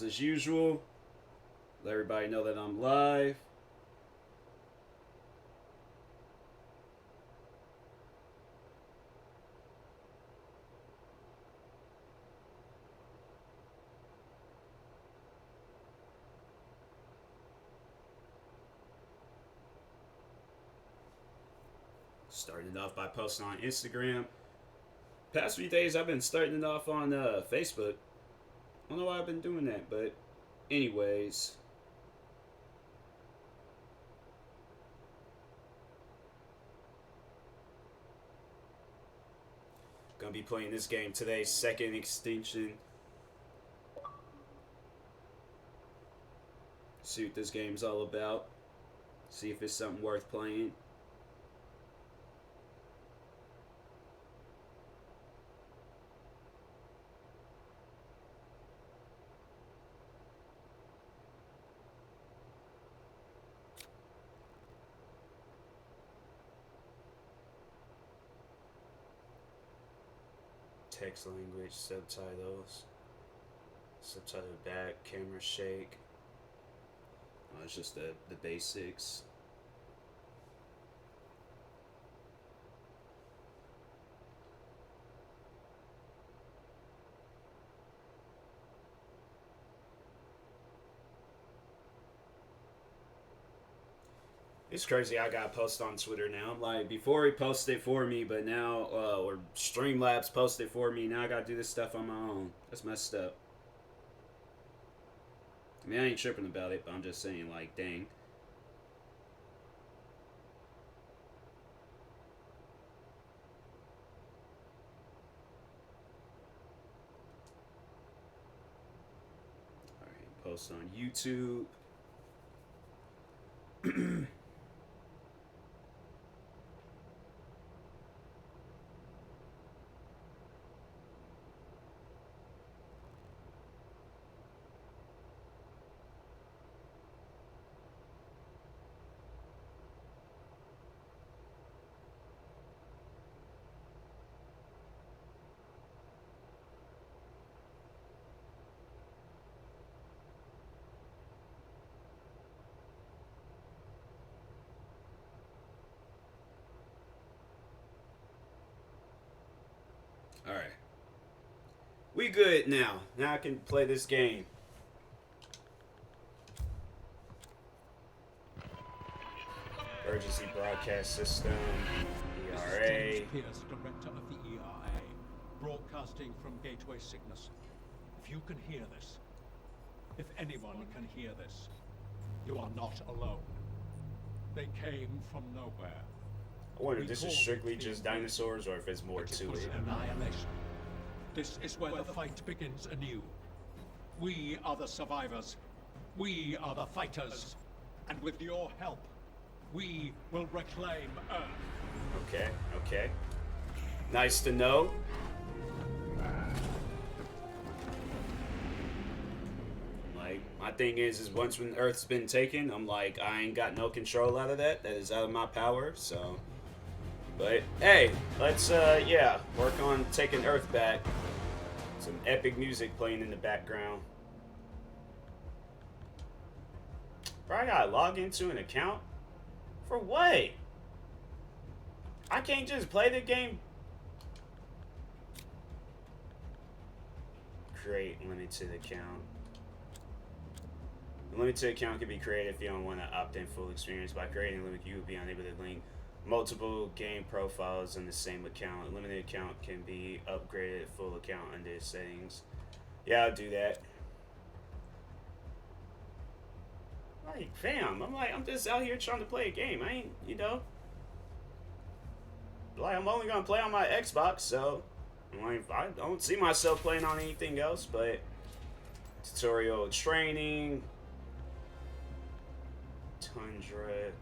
As usual, let everybody know that I'm live. Starting it off by posting on Instagram. Past few days, I've been starting it off on Facebook. I don't know why I've been doing that, but anyways, gonna be playing this game today, Second Extinction. See what this game's all about. See if it's something worth playing. Text language, subtitles. Subtitle back, camera shake. Oh, it's just the basics. It's crazy. I got post on Twitter now. Like before, he posted it for me, but now, or Streamlabs posted it for me. Now I gotta do this stuff on my own. That's messed up. I mean, I ain't tripping about it, but I'm just saying, like, dang. All right, post on YouTube. All right, we good now. Now I can play this game. Emergency broadcast system. ERA. Pierce, director of the ERA, broadcasting from Gateway Cygnus. If you can hear this, if anyone can hear this, you are not alone. They came from nowhere. I wonder if this is strictly just dinosaurs or if it's more to it. Annihilation. This is where the fight begins anew. We are the survivors. We are the fighters. And with your help, we will reclaim Earth. Okay, okay. Nice to know. Like, my thing is once when Earth's been taken, I'm like, I ain't got no control out of that. That is out of my power, so. But, hey, let's, yeah, work on taking Earth back. Some epic music playing in the background. Bro, I gotta log into an account? For what? I can't just play the game. Create limited account. A limited account can be created if you don't want to opt in full experience. By creating a limit, you will be unable to link multiple game profiles in the same account. A limited account can be upgraded to full account under settings. Yeah, I'll do that. Like, fam, I'm just out here trying to play a game. I ain't, you know. Like, I'm only gonna play on my Xbox, so like, I don't see myself playing on anything else. But tutorial training, Tundra.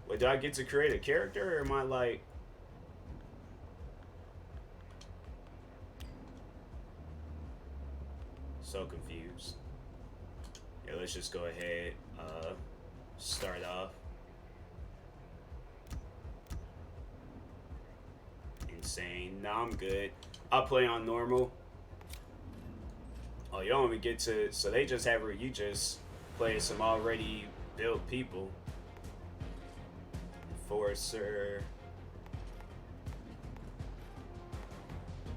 Wait, do I get to create a character, or am I like? So confused. Yeah, let's just go ahead, start off. Insane. Nah, I'm good. I'll play on normal. Oh, you don't even get to. So they just have where you just play some already built people. Enforcer.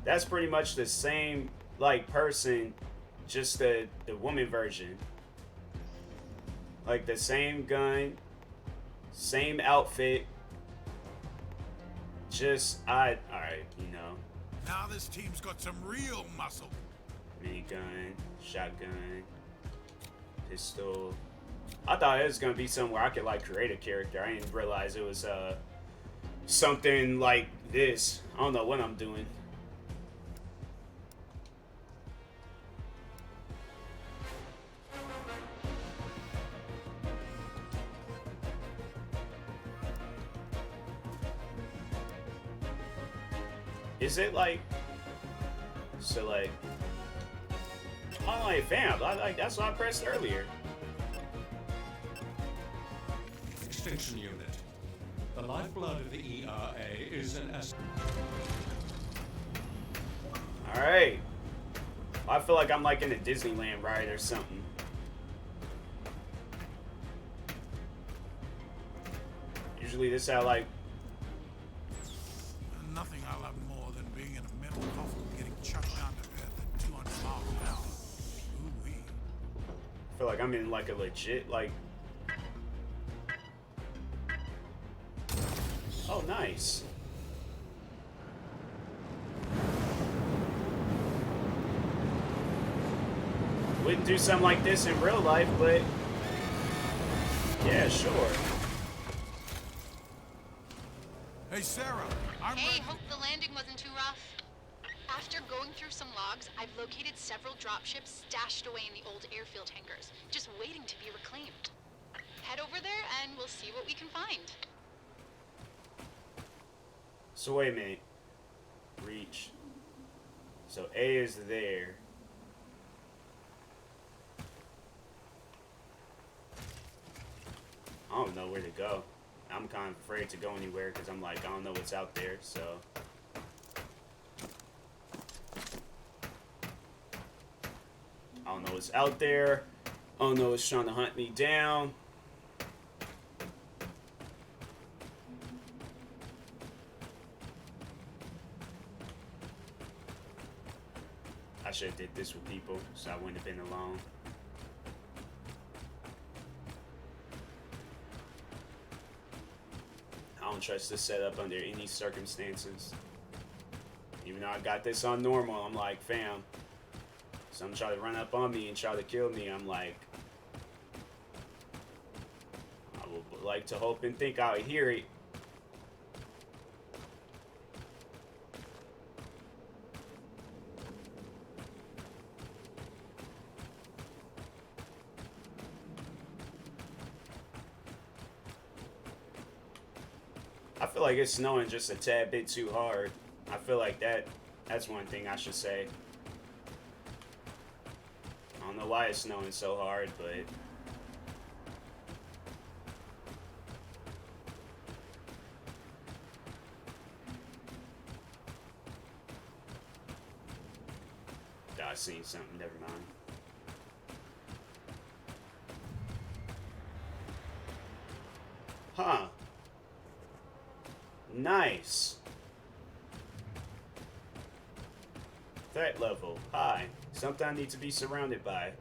That's pretty much the same like person, just the woman version. Like the same gun, same outfit. Just alright, you know. Now this team's got some real muscle. Minigun, shotgun, pistol. I thought it was gonna be somewhere I could like create a character. I didn't realize it was something like this. I don't know what I'm doing. Is it like so like I'm like fam, like that's what I pressed earlier. Extinction unit. The lifeblood of the ERA is an Alright. I feel like I'm like in a Disneyland ride or something. Usually this how like Nothing I love more than being in a metal coffin getting chucked down to earth at 200 miles an hour. Ooh-wee. I feel like I'm in like a legit like. Oh, nice. Wouldn't do something like this in real life, but yeah, sure. Hey, Sarah, I'm Hey, ready. hope the landing wasn't too rough. After going through some logs, I've located several dropships stashed away in the old airfield hangars, just waiting to be reclaimed. Head over there and we'll see what we can find. So wait a minute. Reach. So A is there. I don't know where to go. I'm kind of afraid to go anywhere because I'm like, I don't know what's out there, so. I don't know what's out there. I don't know what's trying to hunt me down. I should have did this with people, so I wouldn't have been alone. I don't trust this setup under any circumstances. Even though I got this on normal, I'm like, fam. Some try to run up on me and try to kill me. I'm like, I would like to hope and think I'll hear it. I feel like it's snowing just a tad bit too hard. I feel like that's one thing I should say. I don't know why it's snowing so hard, but I seen something, never mind. Huh. Nice. Threat level high. Something I need to be surrounded by.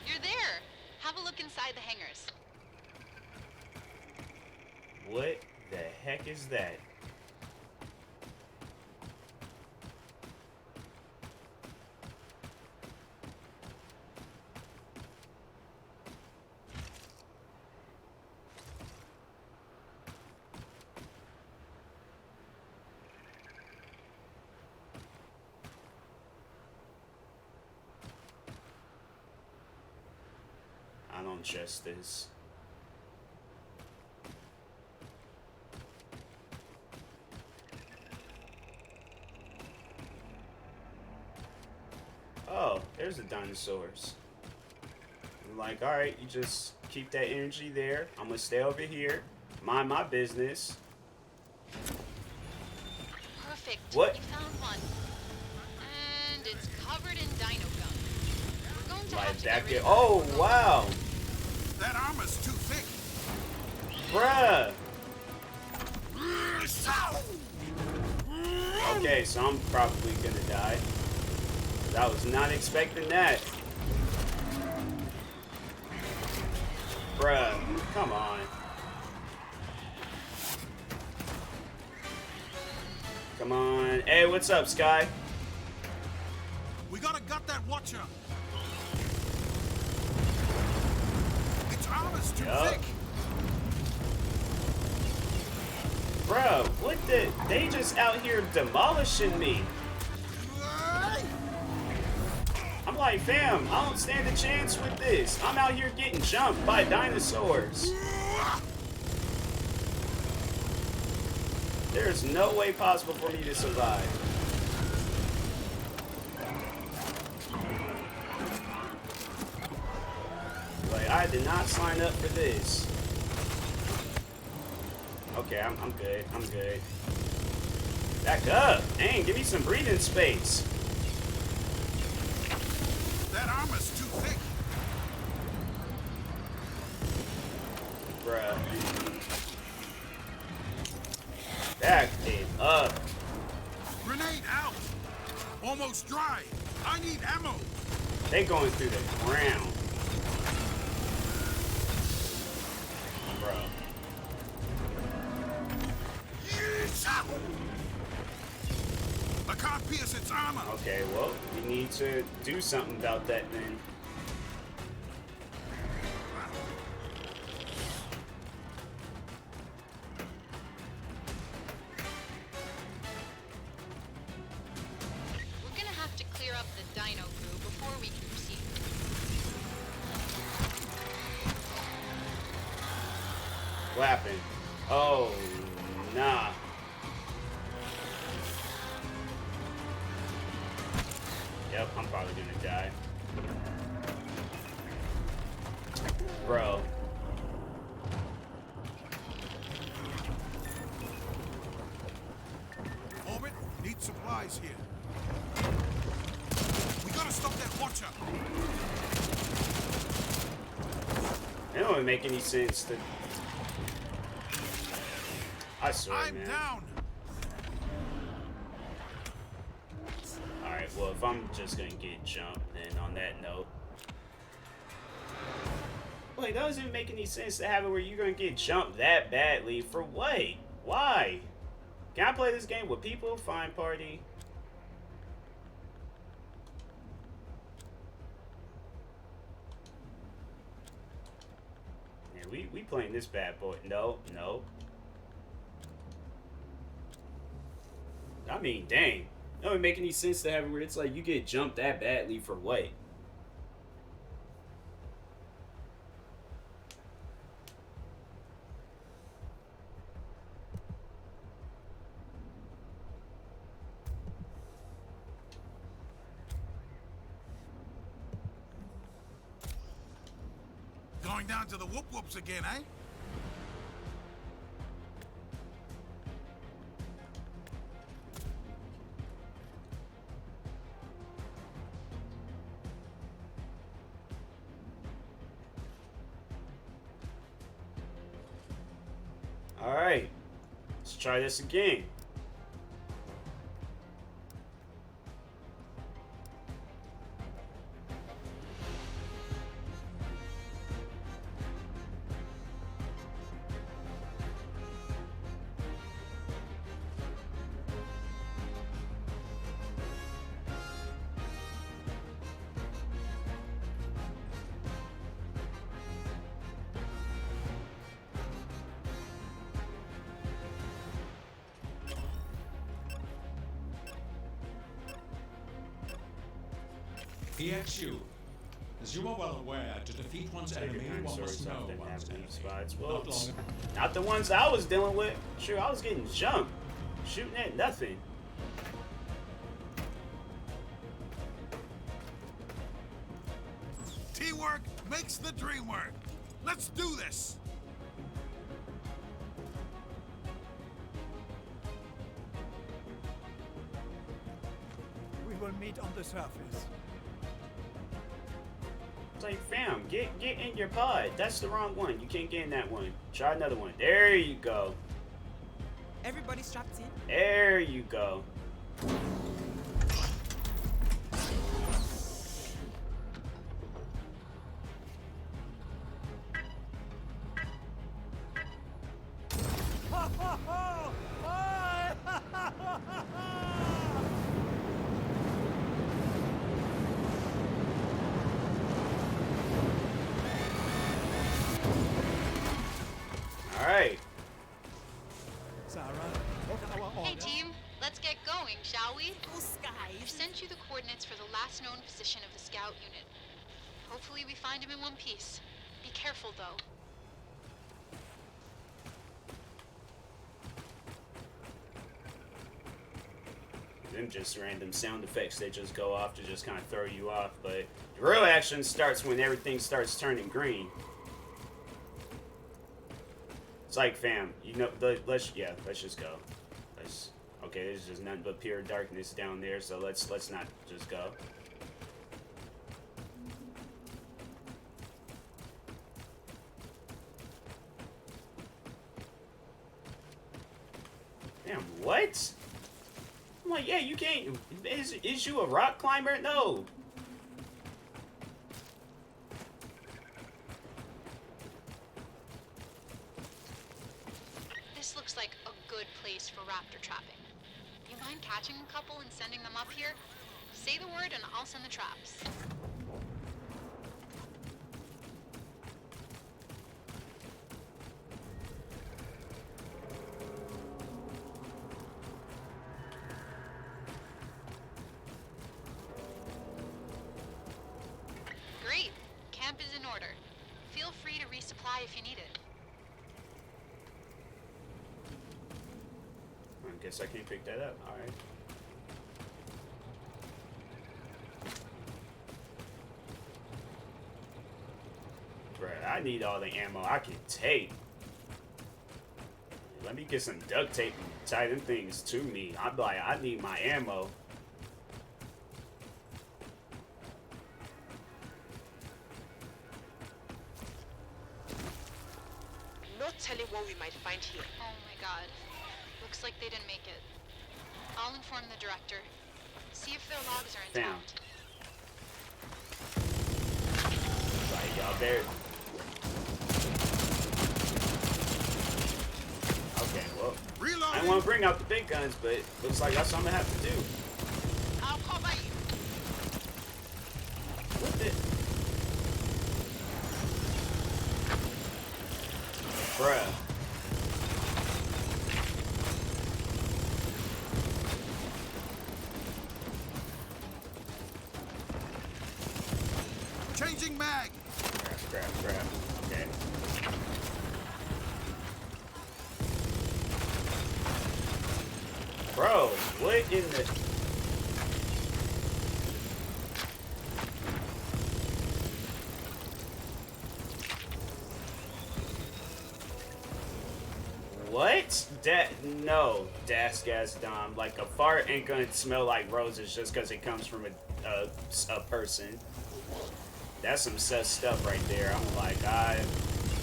You're there! Have a look inside the hangars. What the heck is that? I don't trust this. Oh, there's the dinosaurs. I'm like, all right, you just keep that energy there. I'm gonna stay over here, mind my business. Perfect. What? You found one. And it's covered in dino gum. We're going to have Like to that get rid kid. of it Oh before going wow, That armor's too thick. bruh. Okay, so I'm probably gonna die. 'Cause I was not expecting that. Bruh, come on. Come on. Hey, what's up, Sky? We gotta gut that watcher. Its armor's too Yup. thick. Bruh, what the? They just out here demolishing me. I'm like, fam, I don't stand a chance with this. I'm out here getting jumped by dinosaurs. There's no way possible for me to survive. Like, I did not sign up for this. Okay, I'm good. I'm good. Back up. Dang, give me some breathing space. That armor's too thick. Bruh. Back it up. Grenade out. Almost dry. I need ammo. They going through the ground. Bro. I can't pierce its armor. Okay, well, we need to do something about that then. We're gonna have to clear up the dino crew before we can proceed. What happened? Oh, nah. Yep, I'm probably gonna die. Bro. Orbit, need supplies here. We gotta stop that watcher. It don't even make any sense to... I swear, I'm man. down. Alright, well, if I'm just gonna get jumped, then on that note... Wait, that doesn't make any sense to have it where you're gonna get jumped that badly. For what? Why? Can I play this game with people? Fine party. Yeah, we playing this bad boy. No, no. I mean, dang. It don't make any sense to have it where it's like you get jumped that badly for what? Going down to the whoop whoops again, eh? Alright. Let's try this again. EXU. As you are well aware, to defeat one's enemy, Taking one dinosaurs must know off them one's have enemy. weak spots. Well, Not long. not the ones I was dealing with. Sure, I was getting jumped. Shooting at nothing. Teamwork makes the dream work. Let's do this. We will meet on the surface. It's like, fam, get in your pod. That's the wrong one. You can't get in that one. Try another one. There you go. Everybody strapped in? There you go. Alright. Sarah, what are our Hey orders? team, let's get going, shall we? Full skies. I've sent you the coordinates for the last known position of the scout unit. Hopefully we find him in one piece. Be careful though. Them just random sound effects that just go off to just kind of throw you off, but the real action starts when everything starts turning green. It's like, fam, you know, let's just go. Okay, there's just nothing but pure darkness down there, so let's not just go. Damn, what? I'm like, yeah, you can't. Is you a rock climber? No. This looks like a good place for raptor trapping. You mind catching a couple and sending them up here? Say the word and I'll send the traps. Great. Camp is in order. Feel free to resupply if you need it. I guess I can't pick that up. Alright. Bruh, I need all the ammo I can take. Let me get some duct tape and tie them things to me. I'm like, I need my ammo. No telling what we might find here. Oh my god. Looks like they didn't make it. I'll inform the director. See if their logs are Damn. intact. Like, y'all there. Okay, well, I Reloading. don't want to bring out the big guns, but looks like that's something I have to do. I'll cover you. What the? Bruh. Changing mag. Crap. Okay. Bro, what in the... What? No, Das Dom. Like, a fart ain't gonna smell like roses just because it comes from a person. That's some sus stuff right there. I'm like, I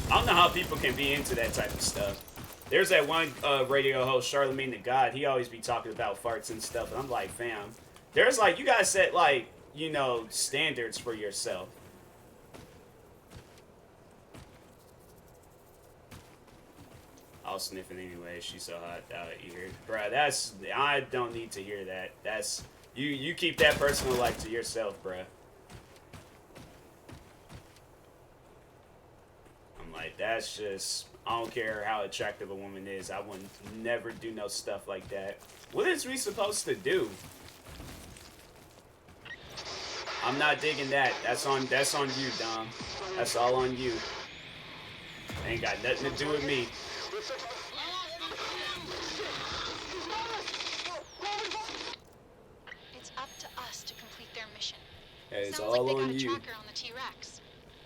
don't know how people can be into that type of stuff. There's that one radio host, Charlemagne the God. He always be talking about farts and stuff. And I'm like, fam, there's like, you guys set like, you know, standards for yourself. I'll sniff it anyway. She's so hot out here. Bruh, that's, I don't need to hear that. That's, you keep that personal life to yourself, bruh. I'm like, that's just, I don't care how attractive a woman is. I would never do no stuff like that. What is we supposed to do? I'm not digging that. That's on you, Dom. That's all on you. Ain't got nothing to do with me. It's up to us to complete their mission. Hey, it's Sounds all like they on got a you. tracker on the T-Rex.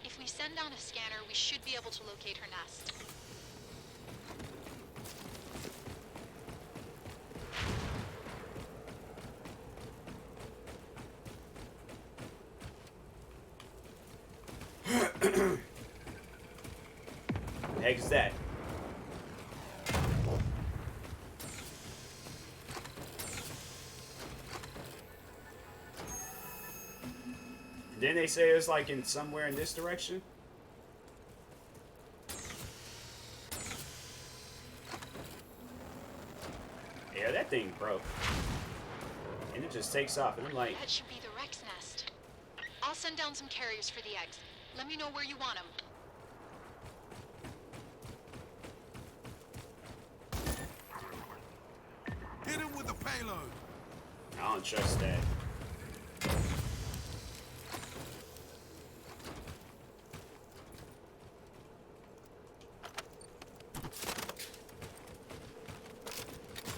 If we send down a scanner, we should be able to locate her nest. The heck is that? Didn't they say it was like in somewhere in this direction? Yeah, that thing broke. And it just takes off, and I'm like... That should be the Rex nest. I'll send down some carriers for the eggs. Let me know where you want them. Hit him with the payload. I don't trust that.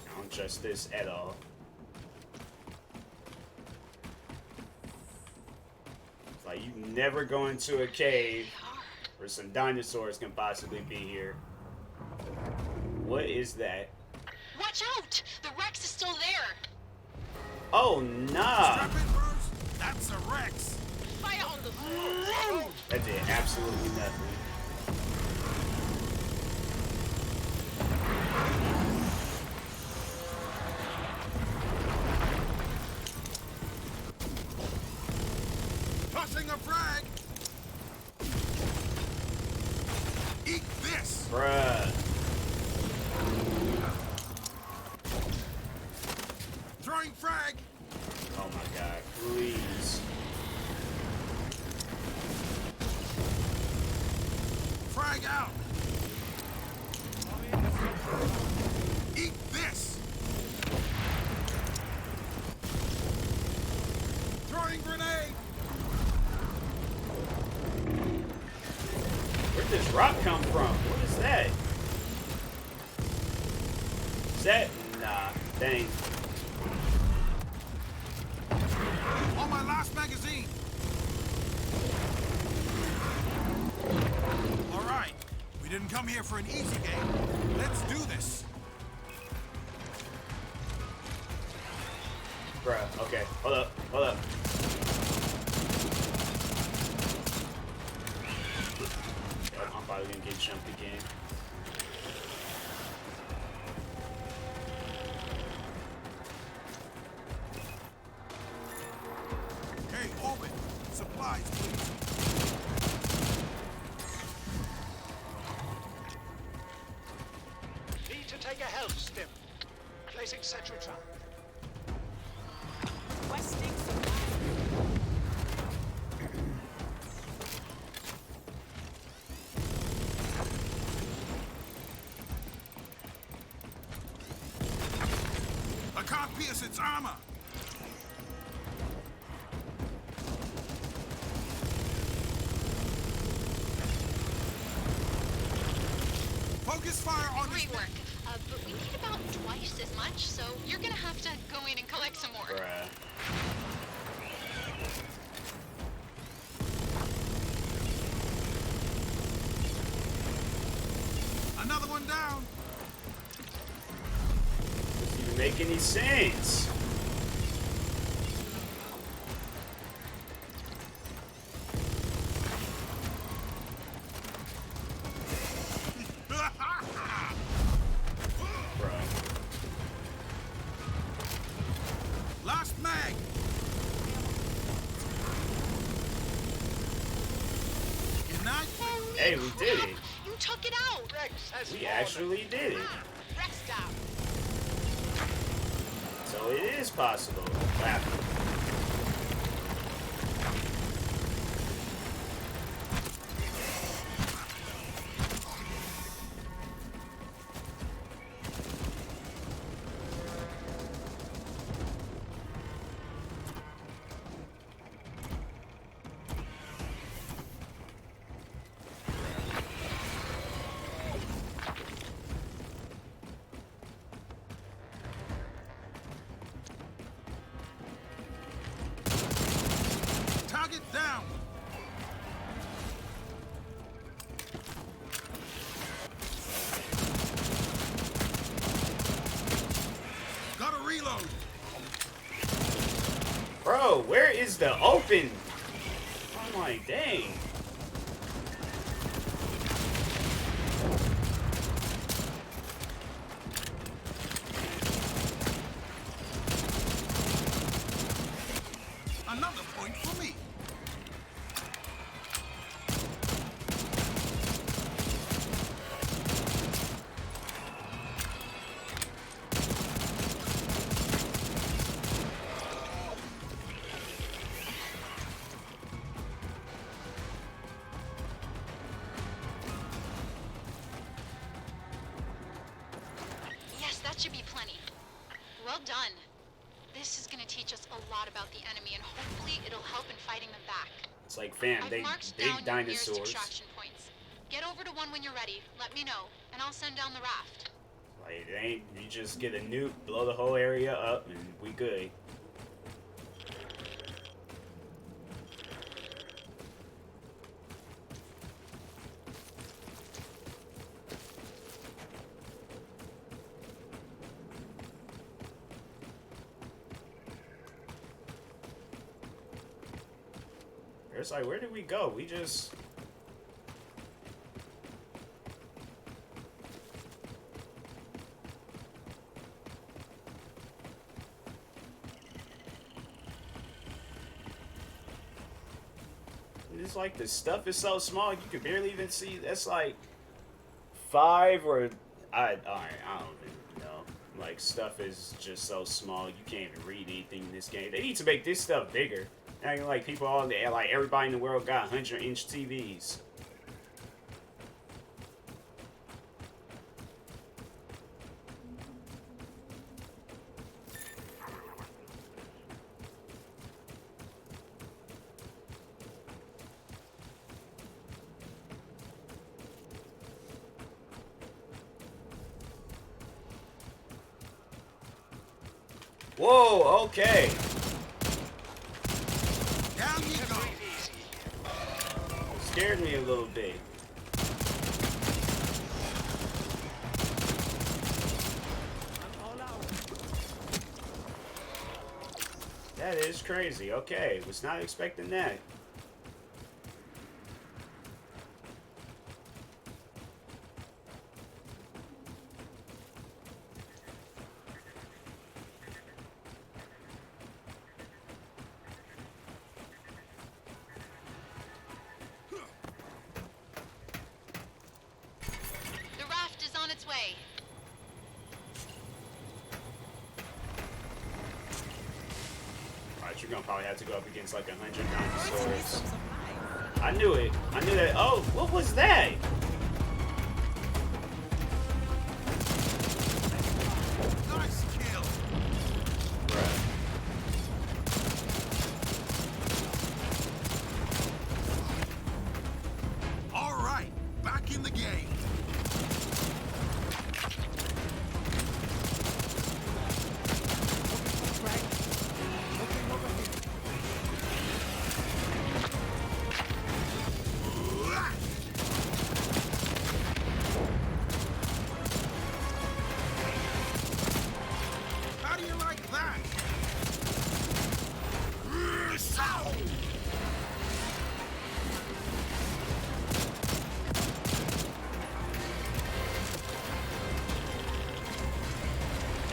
I don't trust this at all. It's like you never go into a cave where some dinosaurs can possibly be here. What is that? Watch out! The Rex is still there! Oh, nah! Strap in, bros. That's a Rex. Fire on the floor. That did absolutely nothing. Tossing a frag. Eat this. Bruh. Throwing frag. Oh my god, please. Frag out. Eat this. Throwing grenade. Where'd this rock come from? What is that? Is that? Nah, dang. On my last magazine. All right. We didn't come here for an easy game. Let's do this. Bruh, okay. Hold up, hold up. Yep, I'm probably gonna get jumped again. Hey, Orbit. Supplies, please. Need to take a health stim. Placing sentry trap. Requesting supply. I can't pierce its armor. Focus fire on this. Great work. But we need about twice as much, so you're gonna have to go in and collect some more. Bruh. Another one down. Doesn't even make any sense. Bruh. Last mag. Good night. Hey, we did it. You took it out! Rex has We fallen. actually did it. Rex down. So it is possible. Wow. where is the open? I'm like, dang. Another point for me. Yes, that should be plenty. Well done. This is gonna teach us a lot about the enemy, and hopefully it'll help in fighting them back. It's like, fam, I've they marked big down your nearest dinosaurs. extraction points. Get over to one when you're ready. Let me know, and I'll send down the raft. Like, it ain't, you just get a nuke, blow the whole area up, and we good. It's like, where did we go? We just... It's like the stuff is so small, you can barely even see. That's like 5 or... I don't even know. Like, stuff is just so small, you can't even read anything in this game. They need to make this stuff bigger. Acting like people all there, like everybody in the world got 100-inch TVs. Whoa, okay. Down you go. Scared me a little bit. That is crazy. Okay, was not expecting that. The raft is on its way. Alright, you're gonna probably have to go up against like 100 dinosaurs. I knew it. I knew that. Oh, what was that? Nice kill. Bruh. All right, back in the game. How do you like that?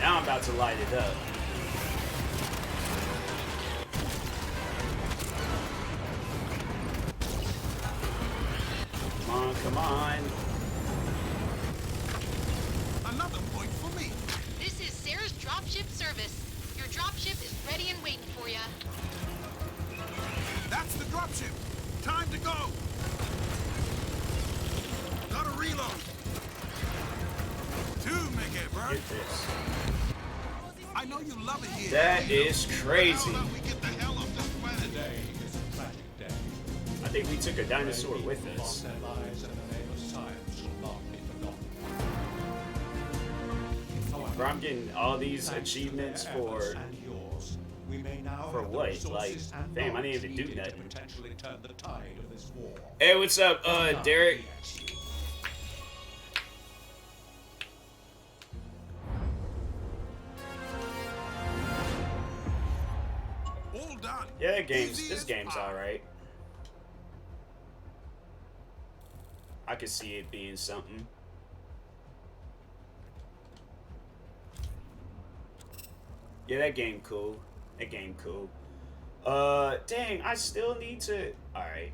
Now I'm about to light it up. Come on, come on. Another point for me. This is Sarah's dropship service. Your dropship is ready and waiting for you. That's the dropship. Time to go. Gotta reload. 2 make it, bro. Get this. I know you love it here. That is crazy. How about we get the hell off this planet? Today is a tragic day. I think we took a dinosaur with Many us. lost their lives in the name of science shall not be forgotten. However, Bro, I'm getting all these thanks to achievements their for... efforts and yours, we may now for have the what? resources Like, and damn, I didn't even knowledge do needed to nothing. potentially turn the tide of this war. Hey, what's up, Derek? All done. Yeah, Easy this as game's pie. alright. I could see it being something. Yeah, that game cool. That game cool. Dang, I still need to... Alright.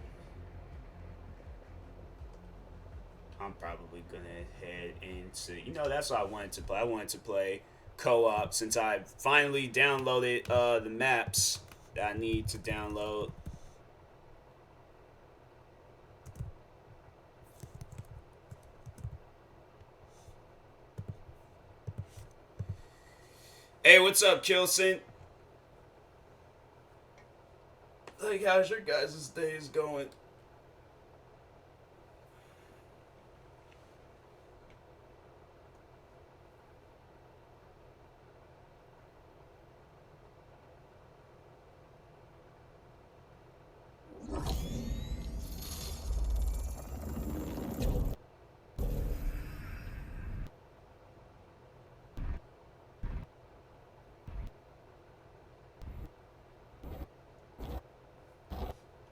I'm probably gonna head into... You know, that's what I wanted to play. I wanted to play co-op since I finally downloaded the maps that I need to download. Hey, what's up, Kilson? Like, how's your guys' days going?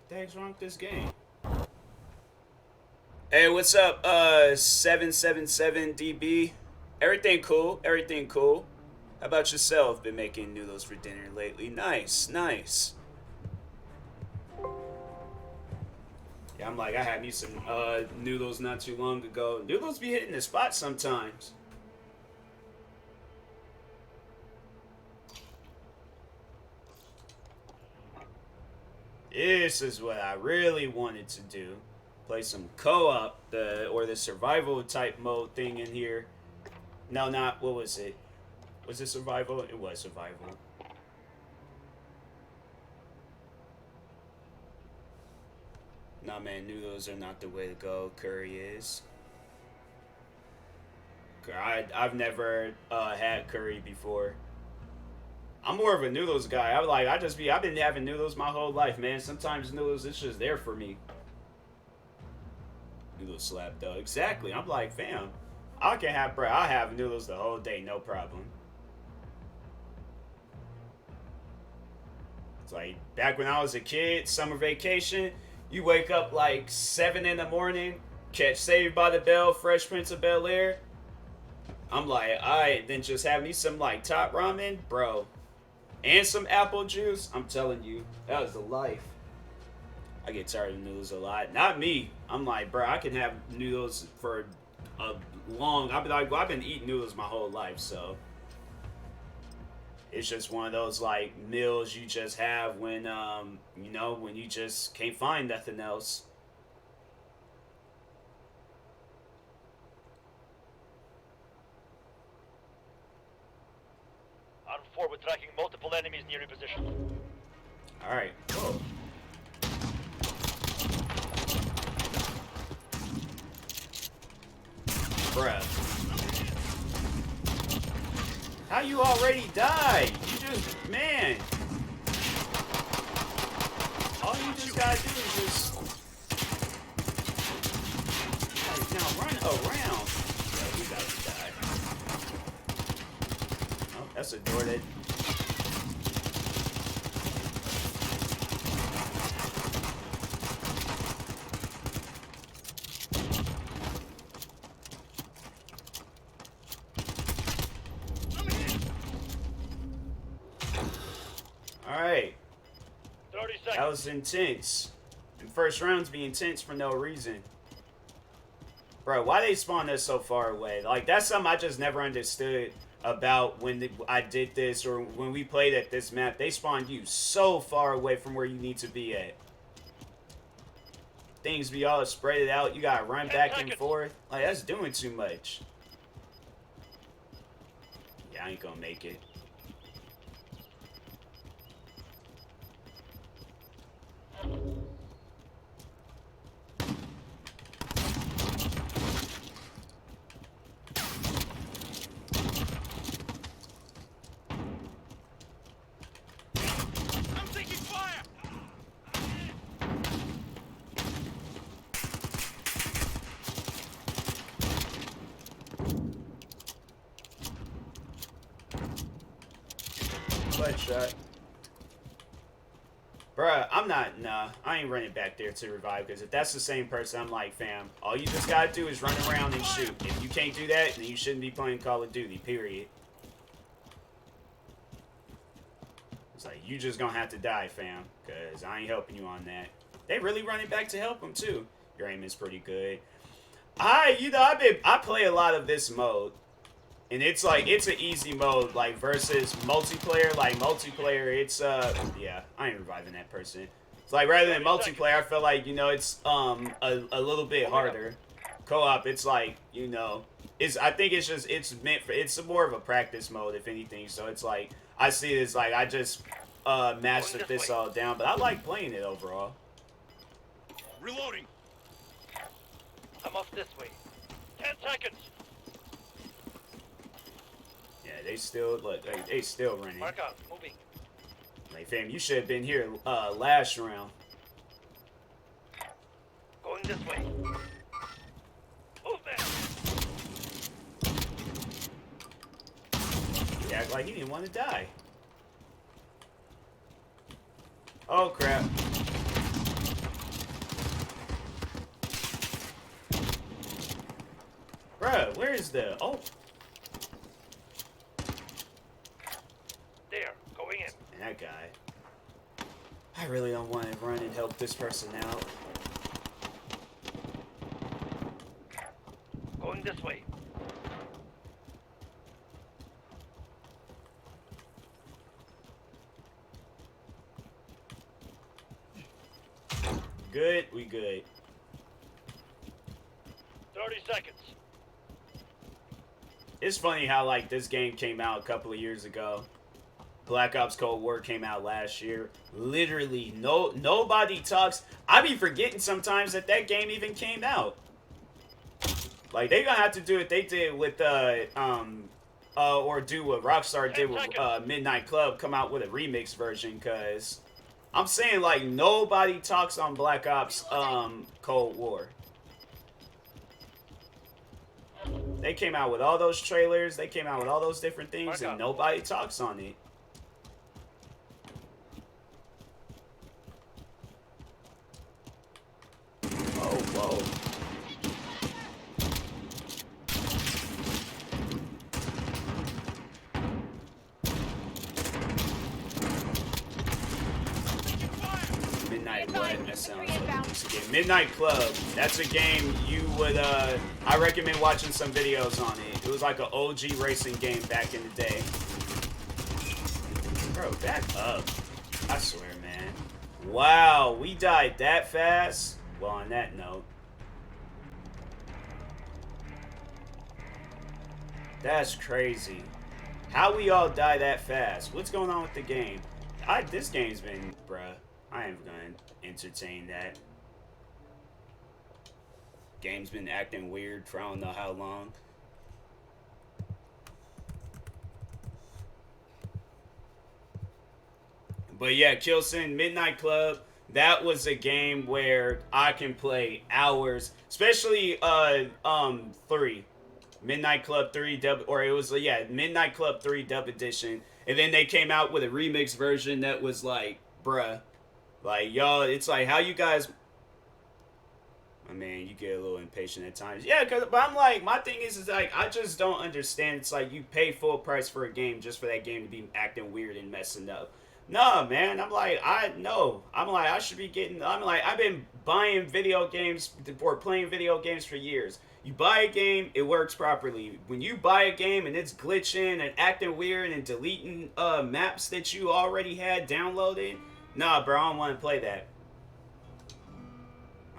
The heck's wrong with this game? Hey, what's up, 777DB? Everything cool, everything cool. How about yourself? Been making noodles for dinner lately? Nice, nice. Yeah, I'm like, I had me some noodles not too long ago. Noodles be hitting the spot sometimes. This is what I really wanted to do. Play some co-op, or the survival type mode thing in here. No, not, what was it? Was it survival? It was survival. Nah, man, noodles are not the way to go. Curry is. I've never had curry before. I'm more of a noodles guy. I've been having noodles my whole life, man. Sometimes noodles, it's just there for me. Noodle slap though, exactly. I'm like, fam, I have noodles the whole day, no problem. It's like back when I was a kid, summer vacation, you wake up like 7 in the morning, catch Saved by the Bell, Fresh Prince of Bel-Air. I'm like, alright, then just have me some like top ramen, bro, and some apple juice. I'm telling you, that was the life. I get tired of noodles a lot. Not me. I'm like, bro, I can have noodles for a long... I've been eating noodles my whole life, so... It's just one of those, like, meals you just have when, you know, when you just can't find nothing else. On 4, we're tracking multiple enemies near your position. Alright. Whoa. Bruh. How you already died? You just, man. All you just gotta do is just... Now run around. Yo, you gotta die. Oh, that's a door that... Alright. 30 seconds. That was intense. And first rounds be intense for no reason. Bro, why they spawn us so far away? Like, that's something I just never understood about when I did this or when we played at this map. They spawned you so far away from where you need to be at. Things be all spread it out. You gotta run back and forth. Like, that's doing too much. Yeah, I ain't gonna make it. I'm taking fire! Butt shot. Bruh, I'm not, nah, I ain't running back there to revive, because if that's the same person, I'm like, fam, all you just gotta do is run around and shoot. If you can't do that, then you shouldn't be playing Call of Duty, period. It's like, you just gonna have to die, fam, because I ain't helping you on that. They really running back to help him, too. Your aim is pretty good. I play a lot of this mode. And it's like, it's an easy mode, like, versus multiplayer. Like, multiplayer, it's, yeah, I ain't reviving that person. It's like, rather than multiplayer, I feel like, you know, it's, a little bit harder. Co-op, it's like, you know, I think it's just, it's meant for, it's more of a practice mode, if anything. So it's like, I see it as, like, I just, mastered this all down. But I like playing it overall. Reloading. I'm off this way. 10 seconds. Yeah, they still, look, they still running. Mark out. Moving. Like, fam, you should have been here, last round. Going this way. Move there. He act like he didn't want to die. Oh, crap. Bruh, where is the... Oh. There. Going in. And that guy. I really don't want to run and help this person out. Going this way. Good, we good. 30 seconds. It's funny how, like, this game came out a couple of years ago. Black Ops Cold War came out last year. Literally, nobody talks. I be forgetting sometimes that game even came out. Like, they gonna have to do what they did with, or do what Rockstar did with, Midnight Club, come out with a remix version, cause I'm saying, like, nobody talks on Black Ops, Cold War. They came out with all those trailers, they came out with all those different things, and nobody talks on it. Oh, whoa. Midnight what? That sounds like this again. Midnight Club. That's a game you would, I recommend watching some videos on it. It was like an OG racing game back in the day. Bro, back up. I swear, man. Wow, we died that fast? Well, on that note. That's crazy. How we all die that fast? What's going on with the game? This game's been, bruh. I ain't gonna entertain that. Game's been acting weird for I don't know how long. But yeah, Kilson, Midnight Club, that was a game where I can play hours, especially 3. Midnight Club 3 dub, or it was, yeah, Midnight Club 3 dub edition. And then they came out with a remix version that was like, bruh. Like, y'all, it's like, how you guys... I mean, you get a little impatient at times. Yeah, but I'm like, my thing is like, I just don't understand. It's like, you pay full price for a game just for that game to be acting weird and messing up. No, man, I'm like, I should be getting... I'm like, I've been buying video games or playing video games for years. You buy a game, it works properly. When you buy a game and it's glitching and acting weird and deleting maps that you already had downloaded... Nah, bro, I don't want to play that.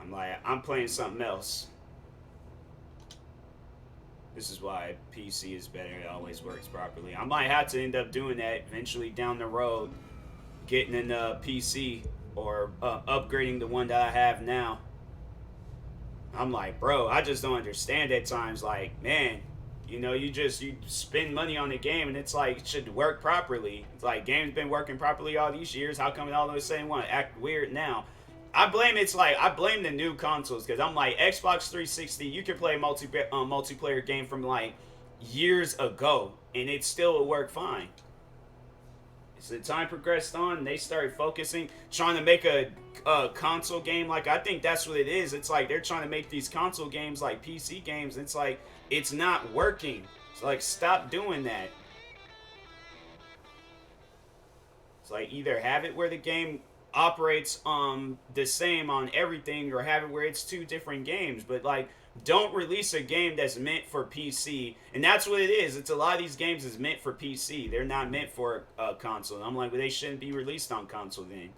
I'm like, I'm playing something else. This is why PC is better. It always works properly. I might have to end up doing that eventually down the road. Getting a PC or upgrading the one that I have now. I'm like, bro, I just don't understand at times. Like, man, you know, you spend money on the game and it's like, it should work properly. It's like, game's been working properly all these years. How come all of a sudden want to act weird now? I blame the new consoles, because I'm like, Xbox 360, you can play a multiplayer game from like years ago and it still will work fine. As the time progressed on, they started focusing, trying to make a console game. Like, I think that's what it is. It's like they're trying to make these console games like PC games. It's like, it's not working. It's like, stop doing that. It's like, either have it where the game operates the same on everything, or have it where it's two different games. But like, don't release a game that's meant for PC. And that's what it is. It's a lot of these games is meant for PC. They're not meant for console. And I'm like, well, they shouldn't be released on console then.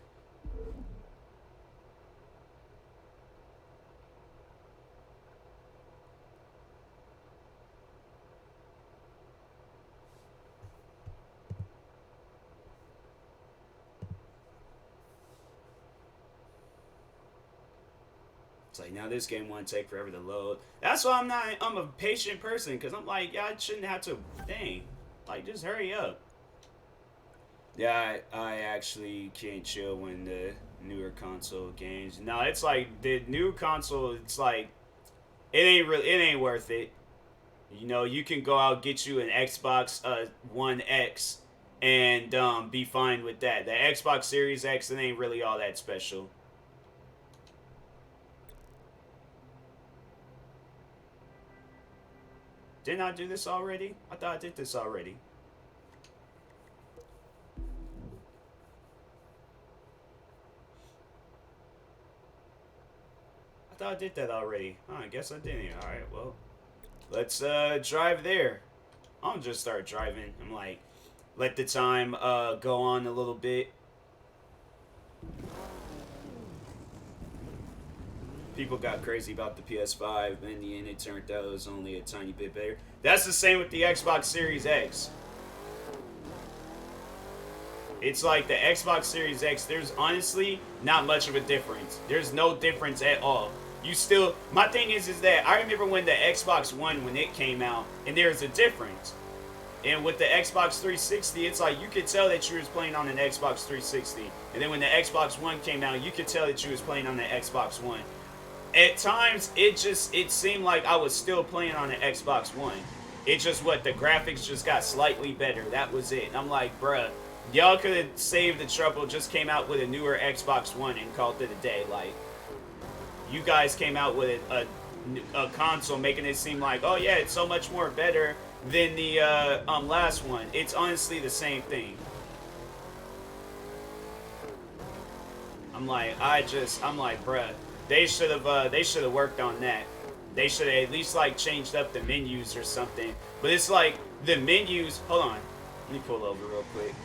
It's like, now this game won't take forever to load. That's why I'm a patient person, because I'm like, yeah, I shouldn't have to, dang. Like, just hurry up. Yeah, I actually can't chill when the newer console games. No, it's like, the new console, it's like, it ain't worth it. You know, you can go out, get you an Xbox One X, and be fine with that. The Xbox Series X, it ain't really all that special. Didn't I do this already? I thought I did this already. I thought I did that already. Oh, I guess I didn't. Alright, well. Let's drive there. I'll just start driving. I'm like, let the time go on a little bit. People got crazy about the PS5, but in the end, it turned out it was only a tiny bit better. That's the same with the Xbox Series X. It's like the Xbox Series X, there's honestly not much of a difference. There's no difference at all. You still, my thing is that I remember when the Xbox One, when it came out, and there's a difference. And with the Xbox 360, it's like you could tell that you was playing on an Xbox 360. And then when the Xbox One came out, you could tell that you was playing on the Xbox One. At times, it seemed like I was still playing on an Xbox One. It just the graphics just got slightly better. That was it. And I'm like, bruh, y'all could have saved the trouble, just came out with a newer Xbox One and called it a day. Like, you guys came out with a console making it seem like, oh yeah, it's so much more better than the last one. It's honestly the same thing. I'm like, bruh. They should have worked on that. They should have at least like changed up the menus or something. But it's like the menus. Hold on, let me pull over real quick.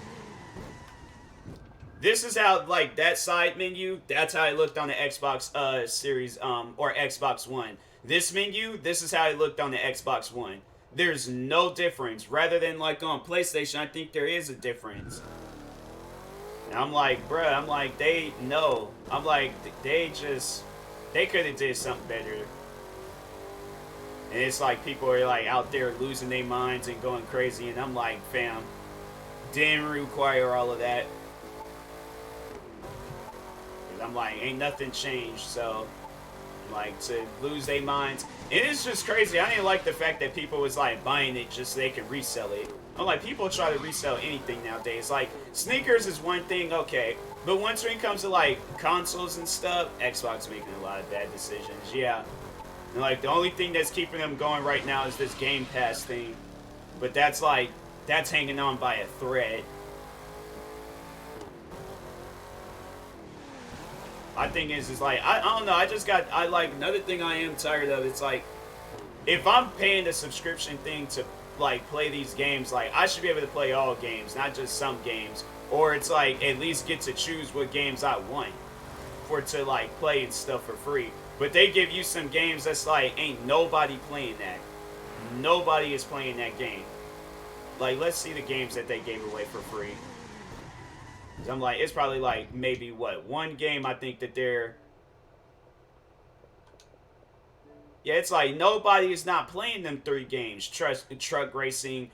This is how like that side menu. That's how it looked on the Xbox Series or Xbox One. This menu. This is how it looked on the Xbox One. There's no difference. Rather than like on PlayStation, I think there is a difference. And I'm like, bruh. I'm like they could have did something better. And it's like people are like out there losing their minds and going crazy. And I'm like, fam, didn't require all of that. And I'm like, ain't nothing changed. So, like, to lose their minds. And it's just crazy. I didn't like the fact that people was like buying it just so they can resell it. I'm like, people try to resell anything nowadays. Like, sneakers is one thing, okay. But once when it comes to like consoles and stuff, Xbox making a lot of bad decisions. Yeah. And like the only thing that's keeping them going right now is this Game Pass thing. But that's hanging on by a thread. My thing is like, I don't know, I like, another thing I am tired of, it's like, if I'm paying the subscription thing to like play these games, like I should be able to play all games, not just some games. Or it's like, at least get to choose what games I want for to like play and stuff for free. But they give you some games that's like, ain't nobody playing that. Nobody is playing that game. Like, let's see the games that they gave away for free. 'Cause I'm like, it's probably like, maybe one game I think that they're... Yeah, it's like, nobody is not playing them 3 games. Truck Racing,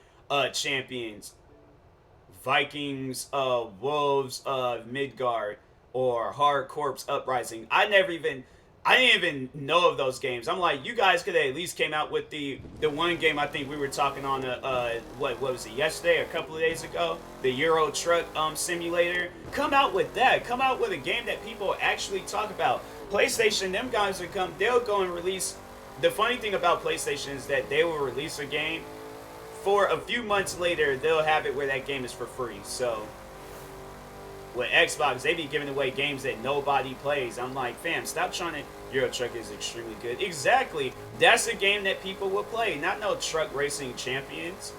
Champions, Vikings, Wolves, Midgard, or Hard Corps Uprising. I never even... I didn't even know of those games. I'm like, you guys could have at least came out with the one game I think we were talking on what was it, yesterday, a couple of days ago, the Euro Truck Simulator. Come out with that. Come out with a game that people actually talk about. PlayStation, them guys would come, they'll go and release. The funny thing about PlayStation is that they will release a game, for a few months later they'll have it where that game is for free. So with Xbox, they be giving away games that nobody plays. I'm like, fam, stop trying to. Euro Truck is extremely good. Exactly. That's a game that people will play, not no truck racing champions.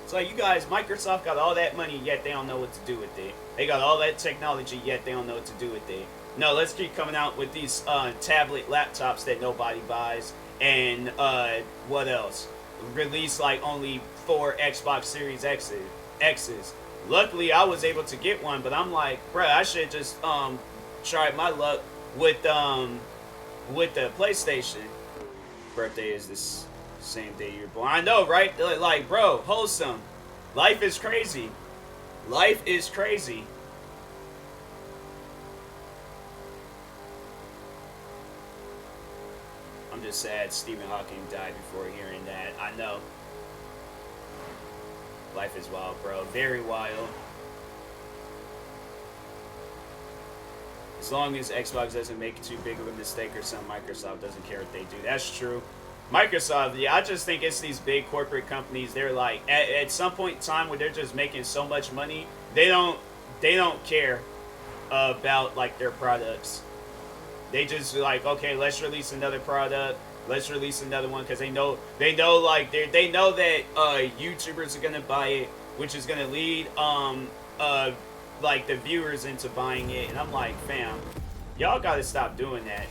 It's like, you guys, Microsoft got all that money, yet they don't know what to do with it. They got all that technology, yet they don't know what to do with it. No, let's keep coming out with these tablet laptops that nobody buys. And what else? Release like only 4 Xbox Series X's. Luckily, I was able to get one, but I'm like, bruh, I should just tried my luck with the PlayStation. Birthday is this same day you're born. I know, right? Like, bro, wholesome. Life is crazy. Life is crazy. I'm just sad Stephen Hawking died before hearing that. I know. Life is wild, bro. Very wild. As long as Xbox doesn't make too big of a mistake or something, Microsoft doesn't care what they do. That's true. Microsoft, yeah, I just think it's these big corporate companies. They're like, at some point in time where they're just making so much money, they don't care about like their products. They just like, okay, let's release another product. Let's release another one, because they know like they know that YouTubers are gonna buy it, which is gonna lead like the viewers into buying it. And I'm like, fam, y'all gotta stop doing that.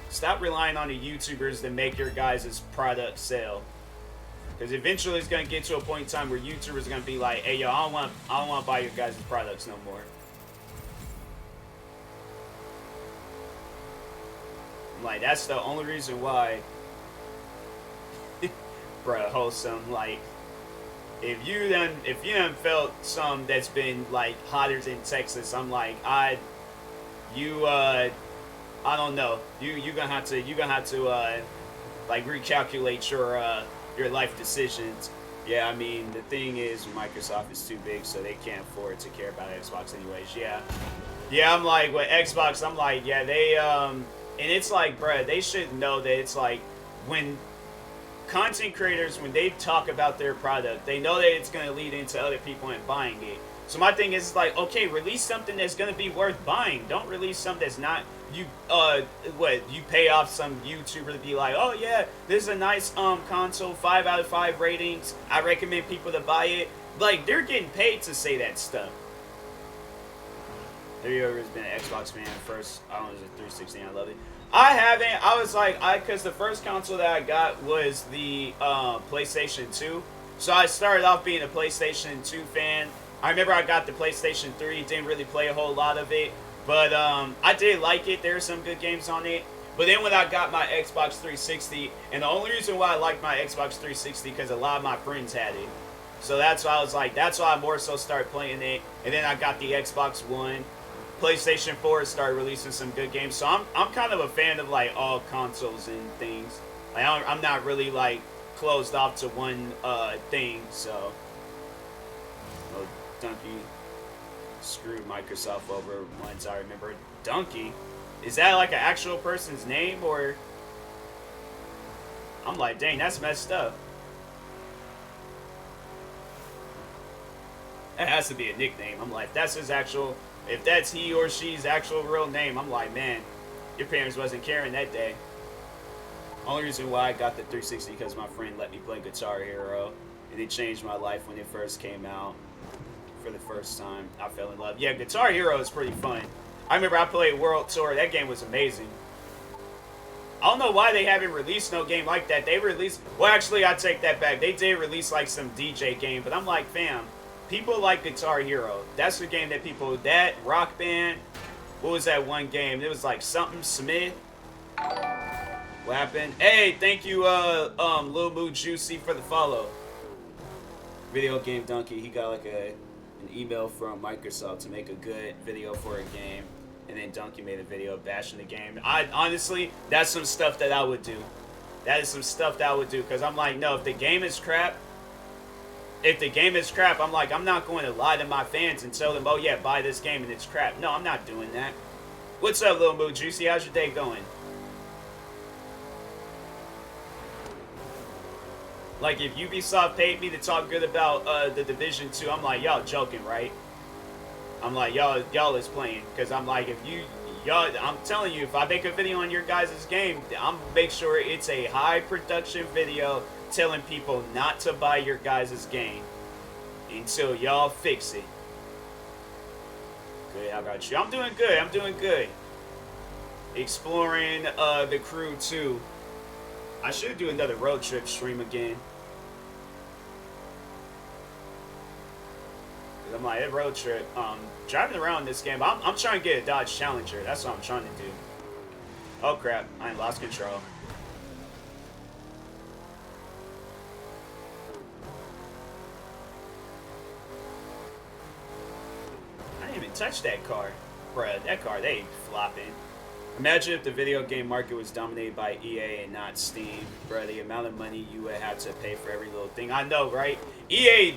Stop relying on the YouTubers to make your guys' product sell. Because eventually it's gonna get to a point in time where YouTubers are gonna be like, hey yo, I don't want to buy your guys' products no more. Like, that's the only reason why. Bruh, wholesome. Like, if you done felt some that's been like hotter than Texas, I'm like, I don't know. You're gonna have to like recalculate your life decisions. Yeah, I mean, the thing is, Microsoft is too big, so they can't afford to care about Xbox anyways. Yeah, I'm like, with Xbox, I'm like, yeah, they and it's like, bruh, they should know that it's like, when content creators, when they talk about their product, they know that it's going to lead into other people and buying it. So my thing is like, okay, release something that's going to be worth buying. Don't release something that's not, you pay off some YouTuber to be like, oh yeah, this is a nice console, 5 out of 5 ratings, I recommend people to buy it. Like, they're getting paid to say that stuff. Have you ever been an Xbox fan first? I don't know, it was a 360, I love it. I haven't. I was like, because the first console that I got was the PlayStation 2. So I started off being a PlayStation 2 fan. I remember I got the PlayStation 3, didn't really play a whole lot of it. But I did like it. There were some good games on it. But then when I got my Xbox 360, and the only reason why I liked my Xbox 360 because a lot of my friends had it. So that's why I was like, that's why I more so started playing it. And then I got the Xbox One. PlayStation 4 started releasing some good games, so I'm kind of a fan of like all consoles and things. Like, I'm not really like closed off to one thing. So, oh, Donkey screwed Microsoft over once. I remember. Donkey, is that like an actual person's name, or? I'm like, dang, that's messed up. That has to be a nickname. I'm like, that's his actual. If that's he or she's actual real name, I'm like, man, your parents wasn't caring that day. Only reason why I got the 360 because my friend let me play Guitar Hero, and it changed my life when it first came out. For the first time, I fell in love. Yeah, Guitar Hero is pretty fun. I remember I played World Tour. That game was amazing. I don't know why they haven't released no game like that. They released, well, actually, I take that back. They did release like some DJ game, but I'm like, fam, people like Guitar Hero. That's the game that people, that Rock Band, what was that one game? It was like something Smith. What happened? Hey, thank you, Lil Moo Juicy for the follow. Video Game Donkey, he got like an email from Microsoft to make a good video for a game. And then Donkey made a video bashing the game. Honestly, that's some stuff that I would do. That is some stuff that I would do. Because I'm like, no, if the game is crap, I'm like, I'm not going to lie to my fans and tell them, oh yeah, buy this game and it's crap. No, I'm not doing that. What's up, Lil Moo Juicy? How's your day going? Like, if Ubisoft paid me to talk good about the Division 2, I'm like, y'all joking, right? I'm like, y'all is playing. Because I'm like, I'm telling you, if I make a video on your guys' game, I'm make sure it's a high production video telling people not to buy your guys' game until y'all fix it. Good, how about you? I'm doing good, I'm doing good. Exploring the crew too. I should do another road trip stream again. I'm like, a road trip. Driving around this game, I'm trying to get a Dodge Challenger. That's what I'm trying to do. Oh crap, I lost control. I didn't even touch that car. Bruh, that car, they flopping. Imagine if the video game market was dominated by EA and not Steam. Bro, the amount of money you would have to pay for every little thing. I know, right? EA,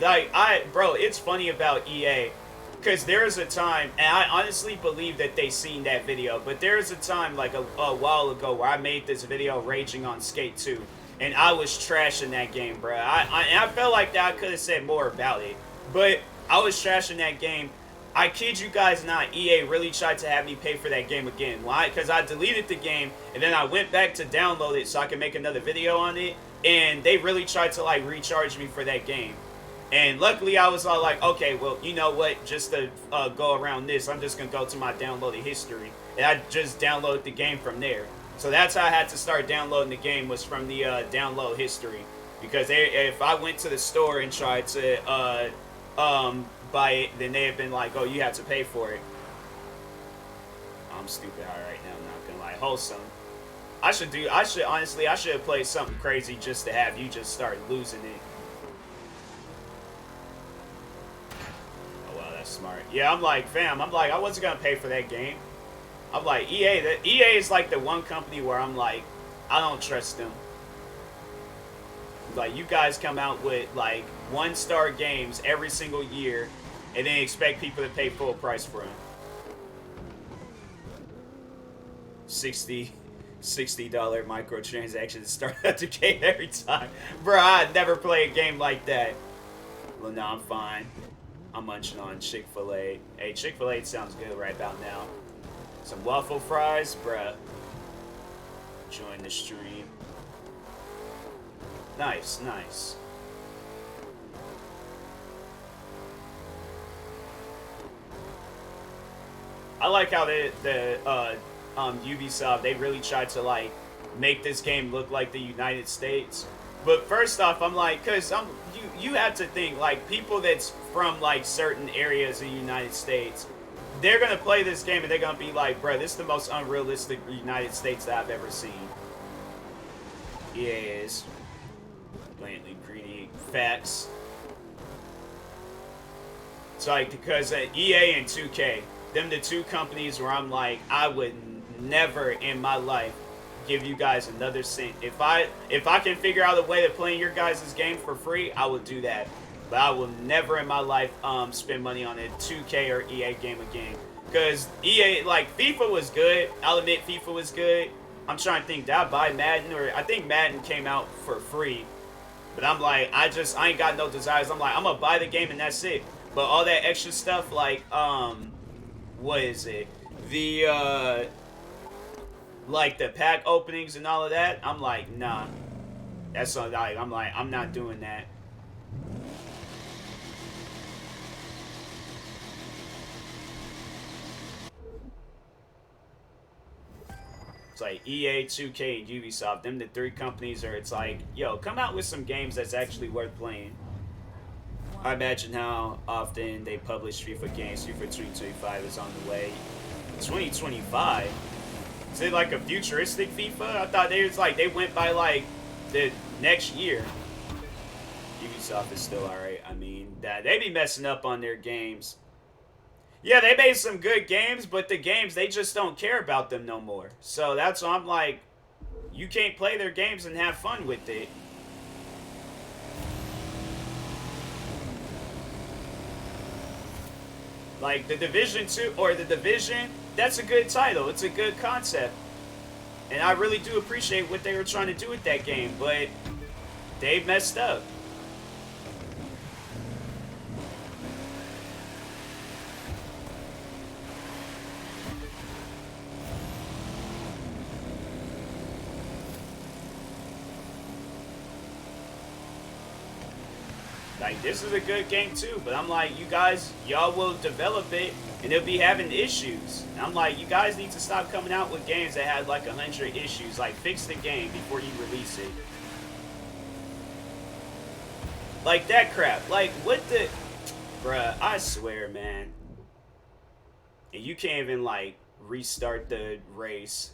bro, it's funny about EA. Because there's a time, and I honestly believe that they seen that video, but there's a time, like a while ago, where I made this video raging on Skate 2. And I was trashing that game, bro. I felt like that I could have said more about it. But I was trashing that game. I kid you guys not, EA really tried to have me pay for that game again. Why? Because I deleted the game, and then I went back to download it so I could make another video on it, and they really tried to, like, recharge me for that game. And luckily, I was all like, okay, well, you know what? Just to go around this, I'm just going to go to my downloaded history, and I just downloaded the game from there. So that's how I had to start downloading the game, was from the download history. Because if I went to the store and tried to buy it, then they have been like, oh, you have to pay for it. I'm stupid high right now, I'm not gonna lie. Wholesome. I should have played something crazy just to have you just start losing it. Oh wow, that's smart. Yeah, I'm like, fam, I wasn't gonna pay for that game. I'm like, EA is like the one company where I'm like, I don't trust them. Like, you guys come out with like 1-star games every single year and then expect people to pay full price for them. $60 microtransactions start out the game every time. Bro, I'd never play a game like that. Well, no, I'm fine. I'm munching on Chick-fil-A. Hey, Chick-fil-A sounds good right about now. Some waffle fries, bruh. Join the stream. Nice, nice. I like how Ubisoft, they really tried to like make this game look like the United States. But first off, I'm like, cause you have to think, like, people that's from like certain areas of the United States, they're gonna play this game and they're gonna be like, bruh, this is the most unrealistic United States that I've ever seen. EA is blatantly greedy. Facts. It's like, because EA and 2K, them the two companies where I'm like, I would never in my life give you guys another cent. If I can figure out a way to play your guys' game for free, I will do that. But I will never in my life spend money on a 2K or EA game again. Because EA, like, FIFA was good. I'll admit FIFA was good. I'm trying to think, did I buy Madden? Or I think Madden came out for free. But I'm like, I ain't got no desires. I'm like, I'm gonna buy the game and that's it. But all that extra stuff, like, what is it? The, like, the pack openings and all of that, I'm like, nah. That's not, like, I'm not doing that. It's like EA, 2K, and Ubisoft. Them the three companies are, it's like, yo, come out with some games that's actually worth playing. I imagine how often they publish FIFA games. FIFA 2025 is on the way. 2025? Is it like a futuristic FIFA? I thought they was like, they went by like the next year. Ubisoft is still alright. I mean, they be messing up on their games. Yeah, they made some good games, but the games, they just don't care about them no more. So that's why I'm like, you can't play their games and have fun with it. Like the Division 2 or the Division, that's a good title. It's a good concept. And I really do appreciate what they were trying to do with that game, but they messed up. Like, this is a good game too, but I'm like, you guys, y'all will develop it, and they'll be having issues. And I'm like, you guys need to stop coming out with games that had like 100 issues. Like, fix the game before you release it. Like, that crap. Like, what the... Bruh, I swear, man. And you can't even, like, restart the race.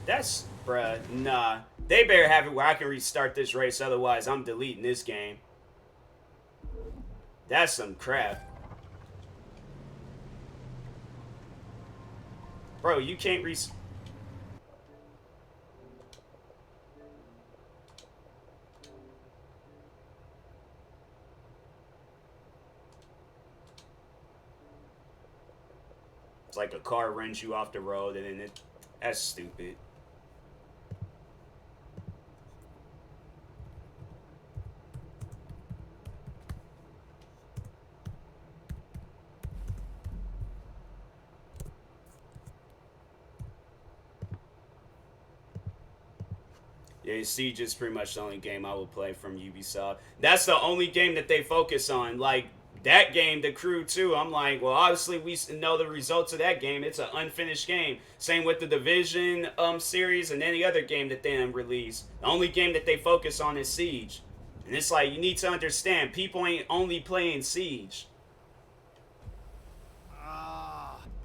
That's... Bruh, nah. They better have it where I can restart this race, otherwise I'm deleting this game. That's some crap. Bro, you can't It's like a car runs you off the road and then that's stupid. Yeah, Siege is pretty much the only game I will play from Ubisoft. That's the only game that they focus on. Like, that game, The Crew 2, I'm like, well, obviously we know the results of that game. It's an unfinished game. Same with the Division series and any other game that they release. The only game that they focus on is Siege. And it's like, you need to understand, people ain't only playing Siege.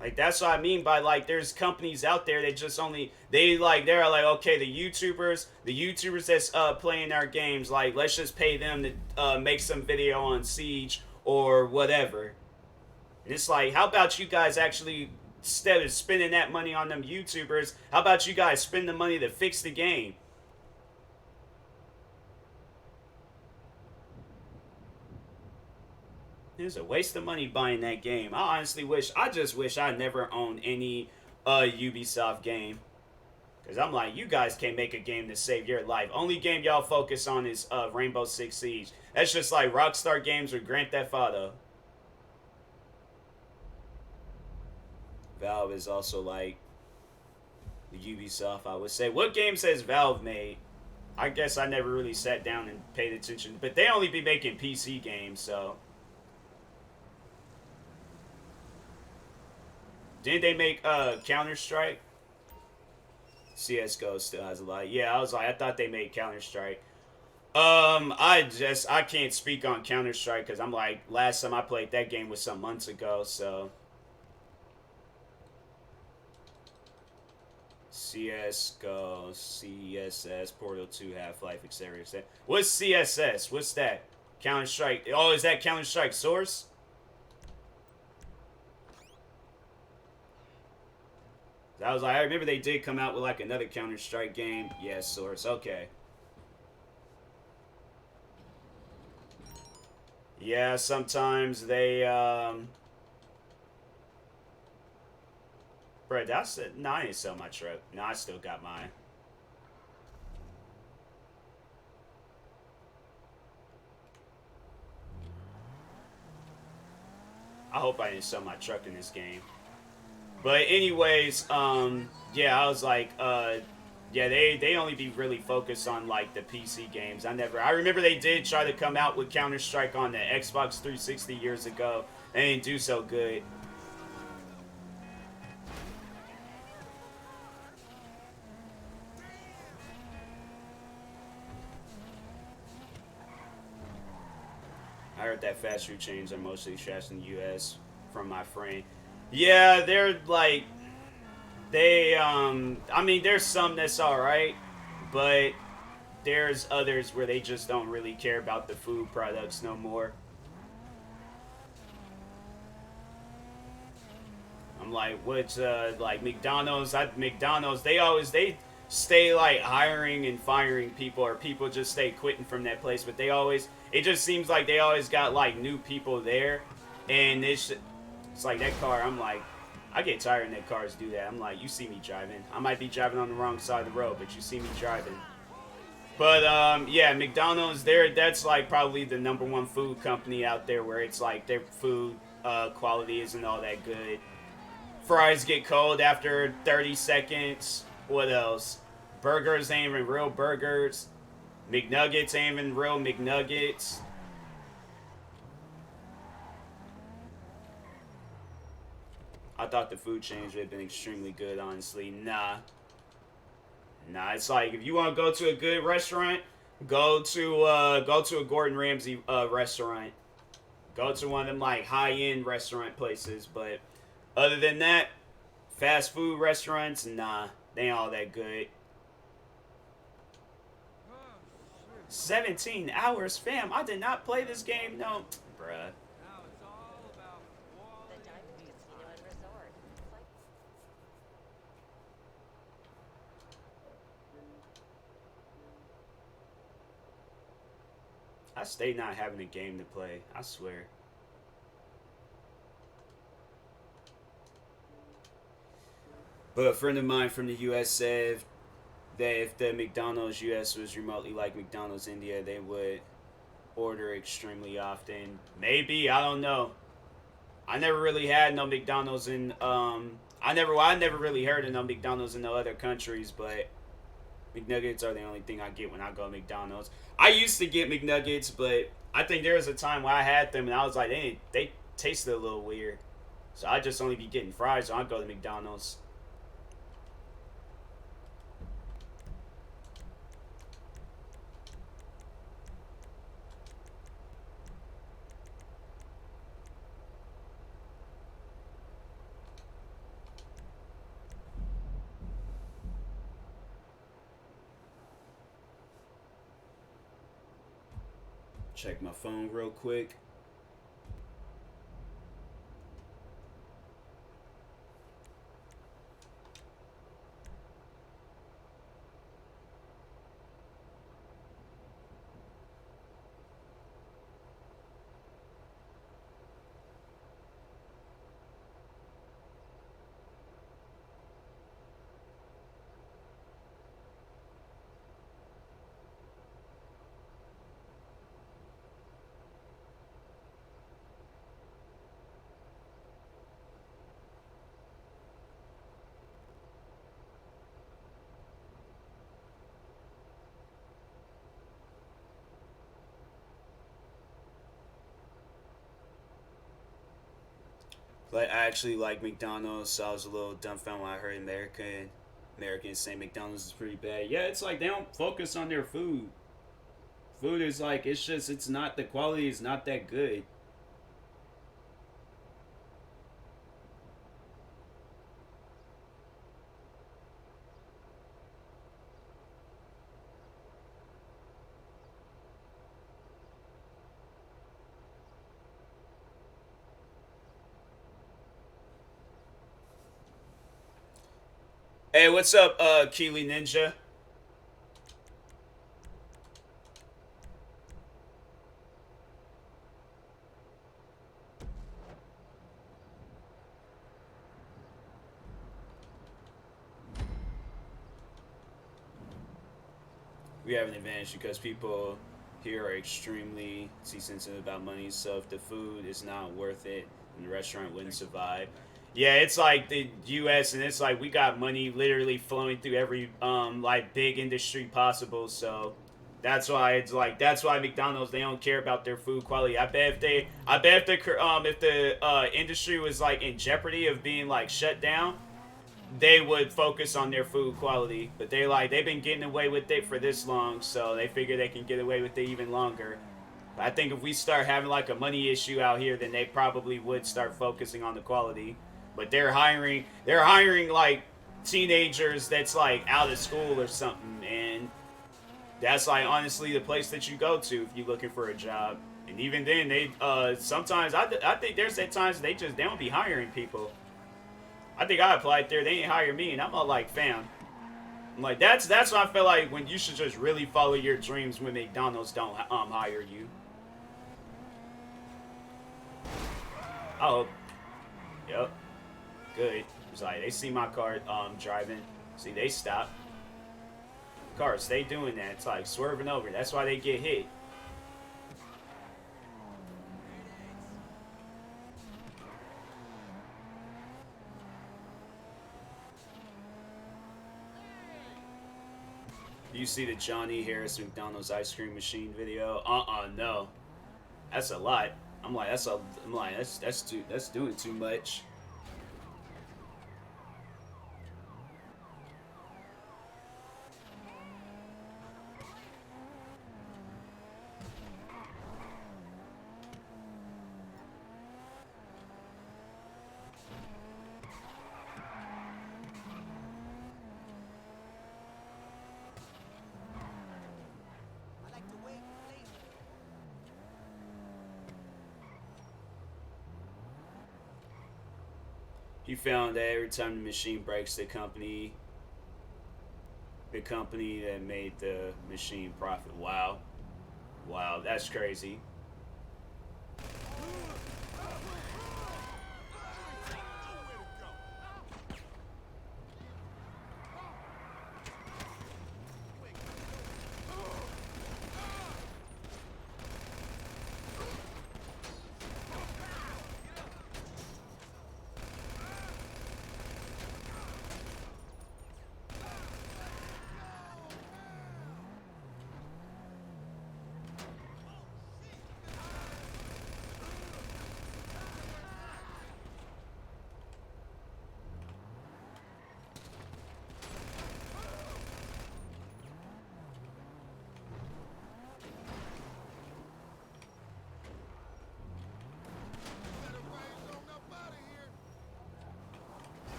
Like, that's what I mean by, like, there's companies out there that just only, they're like, okay, the YouTubers that's playing our games, like, let's just pay them to make some video on Siege or whatever. And it's like, how about you guys actually, instead of spending that money on them YouTubers, how about you guys spend the money to fix the game? It was a waste of money buying that game. I just wish I never owned any Ubisoft game. Because I'm like, you guys can't make a game to save your life. Only game y'all focus on is Rainbow Six Siege. That's just like Rockstar Games or Grand Theft Auto. Valve is also like the Ubisoft, I would say. What games has Valve made? I guess I never really sat down and paid attention. But they only be making PC games, so... Didn't they make Counter-Strike? CSGO still has a lot. Yeah, I was like, I thought they made Counter-Strike. I can't speak on Counter-Strike because I'm like, last time I played that game was some months ago, so. CSGO, CSS, Portal 2, Half-Life, etc. What's CSS? What's that? Counter-Strike. Oh, is that Counter-Strike Source? I was like, I remember they did come out with like another Counter-Strike game. Yeah, Source. Okay. Yeah, sometimes they, Bro, that's it. No, I didn't sell my truck. No, I still got mine. I hope I didn't sell my truck in this game. But anyways, yeah, I was like, yeah, they only be really focused on like the PC games. I remember they did try to come out with Counter-Strike on the Xbox 360 years ago. They didn't do so good. I heard that fast food chains are mostly trash in the U.S. from my friend. Yeah, they're like, I mean, there's some that's alright, but there's others where they just don't really care about the food products no more. I'm like, what's like McDonald's? McDonald's, they stay like hiring and firing people, or people just stay quitting from that place. But it just seems like they always got like new people there, and it's like that car. I'm like, I get tired when that cars do that. I'm like, you see me driving. I might be driving on the wrong side of the road, but you see me driving. But yeah, McDonald's, that's like probably the #1 food company out there, where it's like their food quality isn't all that good. Fries get cold after 30 seconds. What else? Burgers ain't even real burgers. McNuggets ain't even real McNuggets. I thought the food change would have been extremely good, honestly. Nah, it's like, if you want to go to a good restaurant, go to a Gordon Ramsay restaurant. Go to one of them like high-end restaurant places. But other than that, fast food restaurants, nah, they ain't all that good. 17 hours, fam. I did not play this game. No, bruh. I stay not having a game to play. I swear. But a friend of mine from the US said that if the McDonald's US was remotely like McDonald's India, they would order extremely often. Maybe, I don't know. I never really had no McDonald's in I never really heard of no McDonald's in no other countries, but McNuggets are the only thing I get when I go to McDonald's. I used to get McNuggets, but I think there was a time where I had them and I was like, they tasted a little weird. So I just only be getting fries when I go to McDonald's. Check my phone real quick. Like, I actually like McDonald's, so I was a little dumbfounded when I heard Americans say McDonald's is pretty bad. Yeah, it's like they don't focus on their food. Food is like, it's not, the quality is not that good. Hey, what's up, Keely Ninja? We have an advantage because people here are extremely sensitive about money, so if the food is not worth it, then the restaurant wouldn't survive. Yeah, it's like the U.S. and it's like we got money literally flowing through every like big industry possible. So that's why McDonald's, they don't care about their food quality. I bet if the industry was like in jeopardy of being like shut down, they would focus on their food quality. But they've been getting away with it for this long, so they figure they can get away with it even longer. I think if we start having like a money issue out here, then they probably would start focusing on the quality. But they're hiring like teenagers that's like out of school or something, and that's like honestly the place that you go to if you're looking for a job. And even then, they sometimes I think there's at times they don't be hiring people. I think I applied there. They ain't hire me, and I'm all like, fam. I'm like, that's what I feel like when you should just really follow your dreams when McDonald's don't hire you. Oh, yep, good. It's like they see my car driving. See, they stop. Cars, stay doing that. It's like swerving over. That's why they get hit. You see the Johnny Harris McDonald's ice cream machine video? No. That's a lot. I'm like, that's doing too much. He found that every time the machine breaks, the company that made the machine profit. Wow. Wow, that's crazy.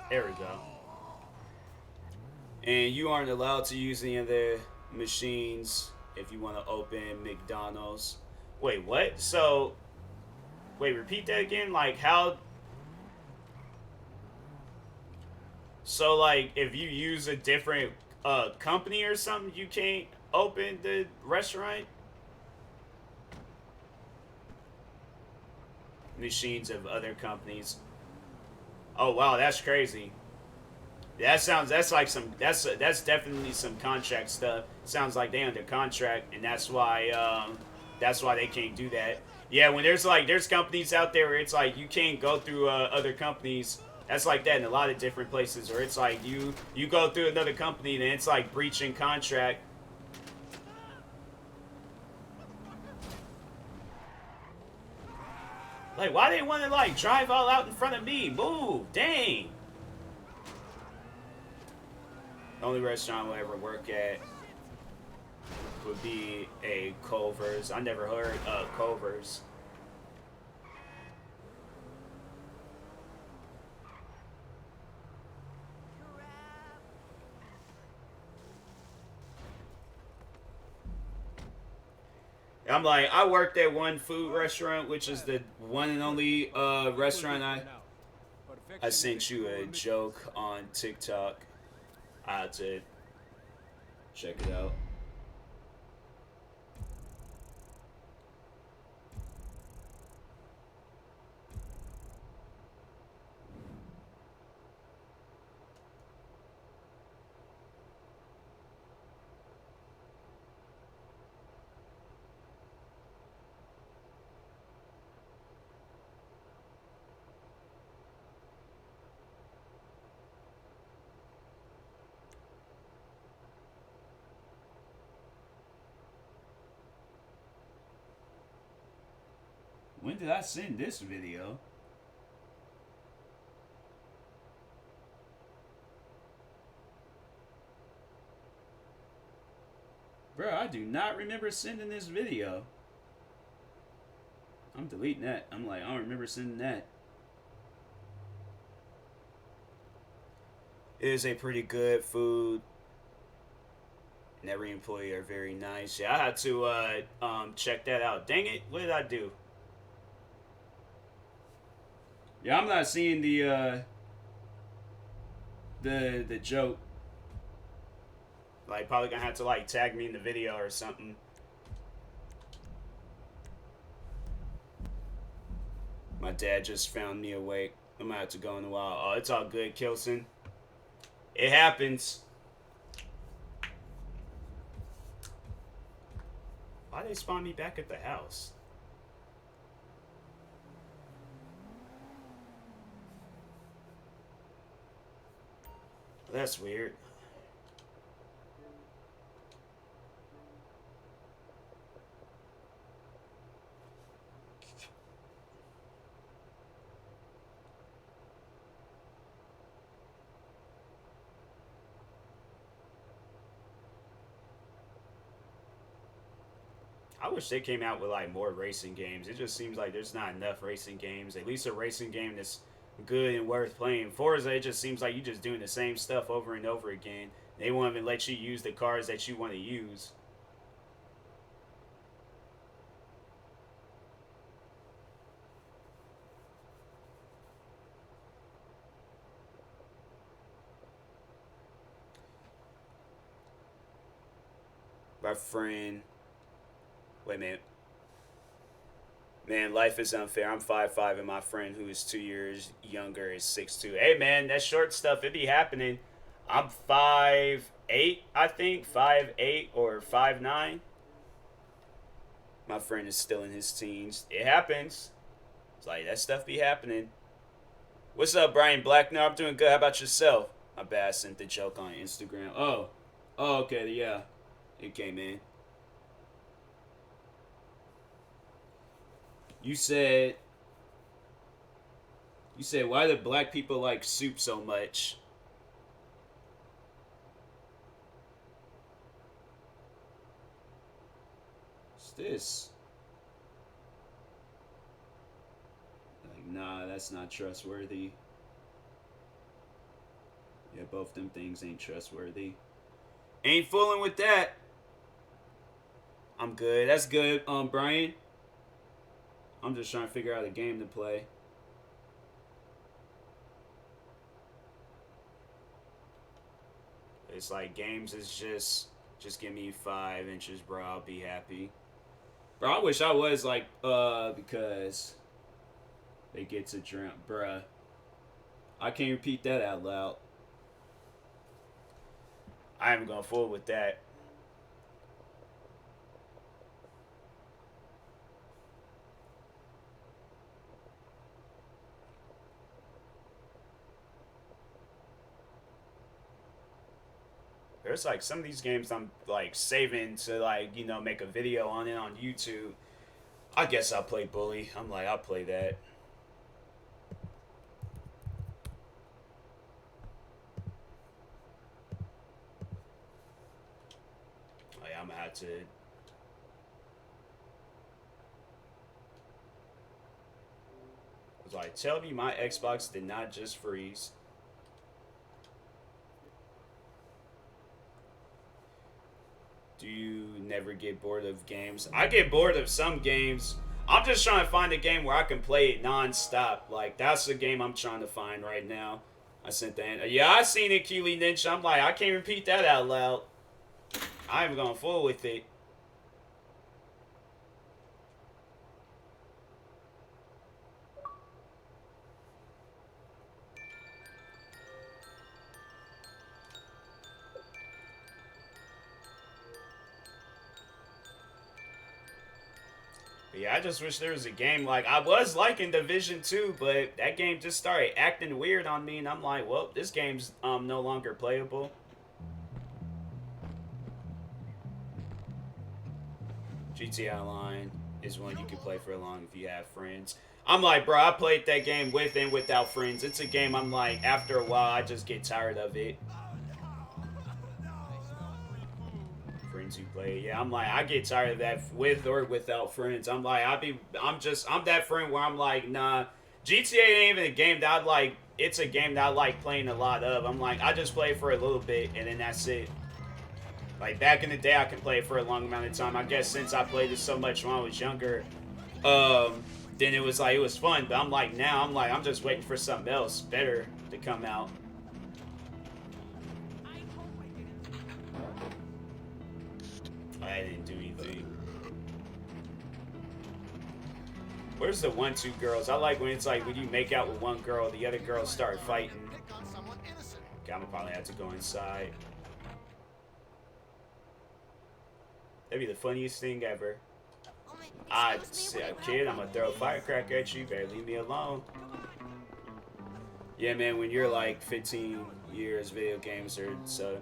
There we go. And you aren't allowed to use any of the machines if you want to open McDonald's. Wait, what? So, wait, repeat that again? Like, how? So, like, if you use a different company or something, you can't open the restaurant? Machines of other companies. Oh wow, that's crazy. That's definitely some contract stuff. Sounds like they under contract, and that's why they can't do that. Yeah, when there's companies out there where it's like you can't go through other companies. That's like that in a lot of different places, where it's like you go through another company and it's like breaching contract. Like, why they want to like drive all out in front of me? Move, dang. The only restaurant I'll ever work at would be a Culver's. I never heard of Culver's. I'm like, I worked at one food restaurant, which is the one and only restaurant I sent you a joke on TikTok. I had to check it out. When did I send this video? Bro, I do not remember sending this video. I'm deleting that. I'm like, I don't remember sending that. It is a pretty good food. And every employee are very nice. Yeah, I had to check that out. Dang it, what did I do? Yeah, I'm not seeing the joke. Like, probably gonna have to like tag me in the video or something. My dad just found me awake. I'm gonna have to go in a while. Oh, it's all good, Kilson. It happens. Why they spawn me back at the house? That's weird. I wish they came out with like more racing games. It just seems like there's not enough racing games. At least a racing game that's good and worth playing. Forza, it just seems like you're just doing the same stuff over and over again. They won't even let you use the cars that you want to use. My friend. Wait a minute. Man, life is unfair. I'm 5'5", and my friend who is 2 years younger is 6'2". Hey, man, that short stuff, it be happening. I'm 5'8", I think. 5'8" or 5'9". My friend is still in his teens. It happens. It's like, that stuff be happening. What's up, Brian Black? No, I'm doing good. How about yourself? My bad, I sent the joke on Instagram. Oh, okay, yeah. It came in. You said why do black people like soup so much? What's this? Like, nah, that's not trustworthy. Yeah, both them things ain't trustworthy. Ain't fooling with that. I'm good. That's good, Brian. I'm just trying to figure out a game to play. It's like games is just give me 5 inches, bro. I'll be happy. Bro, I wish I was like because they get to drown, bruh. I can't repeat that out loud. I am going forward with that. There's like some of these games I'm like saving to like, you know, make a video on it on YouTube. I guess I'll play Bully. I'm like, I'll play that. Oh yeah, I'm gonna have to. It's like, tell me my Xbox did not just freeze. Do you never get bored of games? I get bored of some games. I'm just trying to find a game where I can play it non-stop. Like, that's the game I'm trying to find right now. I sent that. Yeah, I seen it, Keely Ninja. I'm like, I can't repeat that out loud. I'm going full with it. But yeah, I just wish there was a game like I was liking Division 2, but that game just started acting weird on me, and I'm like, well, this game's no longer playable. GTA Online is one you can play for long if you have friends. I'm like, bro, I played that game with and without friends. It's a game I'm like, after a while, I just get tired of it. Friends who play, yeah, I'm like, I get tired of that with or without friends. I'm like, I'm that friend where I'm like, nah, GTA ain't even a game that I like. It's a game that I like playing a lot of. I'm like, I just play for a little bit and then that's it. Like, back in the day, I can play it for a long amount of time. I guess since I played it so much when I was younger, then it was like, it was fun. But I'm like, now I'm like, I'm just waiting for something else better to come out. I didn't do anything. Where's the 1-2 girls? I like when it's like when you make out with one girl, the other girls start fighting. Okay, I'm gonna probably have to go inside. That'd be the funniest thing ever. Kid, I'm gonna throw a firecracker at you. You better leave me alone. Yeah, man, when you're like 15 years video games or so.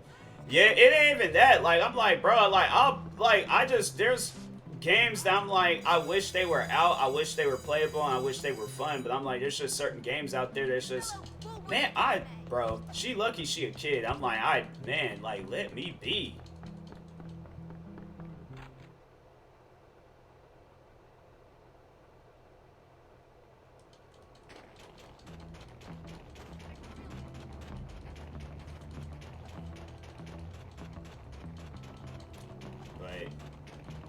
Yeah, it ain't even that. Like, I'm like, bro, there's games that I'm like, I wish they were out. I wish they were playable. And I wish they were fun. But I'm like, there's just certain games out there that's just, man, bro, she lucky she a kid. I'm like, man, like, let me be.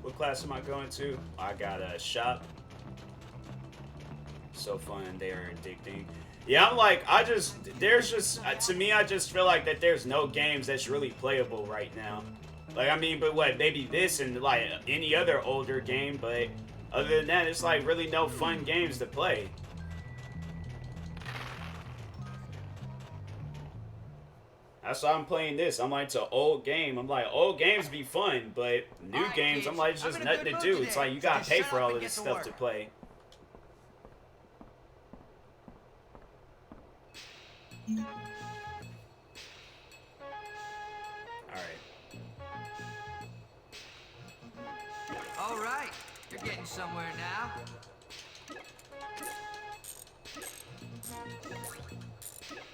What class am I going to? I got a shop. So fun, they are addicting. Yeah, I'm like, to me, I just feel like that there's no games that's really playable right now. Like, I mean, but what, maybe this and like any other older game, but other than that, it's like really no fun games to play. That's why I'm playing this. I'm like, it's an old game. I'm like, old games be fun, but new games, I'm like, it's just nothing to do. It's like, you gotta pay for all of this stuff to play. Alright, you're getting somewhere now.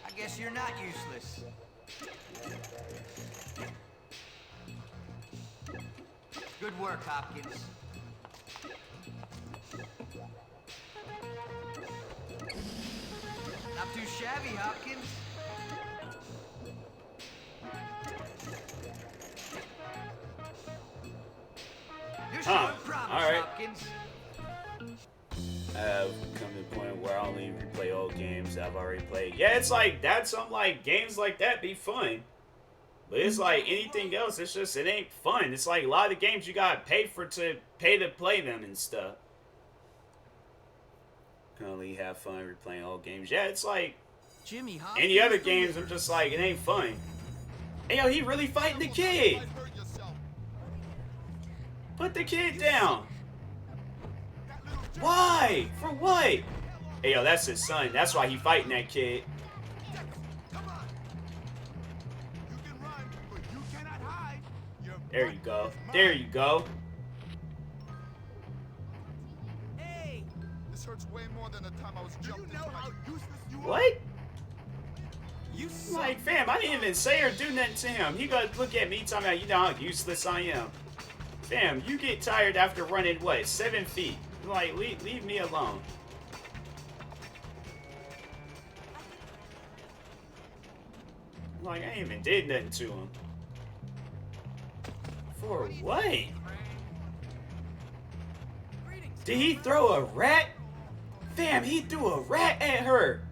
I guess you're not useless. Good work, Hopkins. Not too shabby, Hopkins. You're showing promise, all right. Hopkins. I've come to the point where I only replay old games that I've already played. Yeah, it's like, that's some like games like that be fun. But it's like anything else, it's just, it ain't fun. It's like a lot of the games you gotta pay to play them and stuff. Can only have fun replaying old games. Yeah, it's like Jimmy, any other games, I'm just like, it ain't fun. Hey, yo, he really fighting the kid. Put the kid down. Why? For what? Hey, yo, that's his son. That's why he fighting that kid. There you go. There you go. Hey! This hurts way more than the time I was jumped. Do you know how useless you are? What? You like, fam, I didn't even say or do nothing to him. He goes look at me talking about, you know how useless I am. Fam, you get tired after running, what, 7 feet? Like, leave me alone. Like, I ain't even did nothing to him. For what? Did he throw a rat? Fam, he threw a rat at her.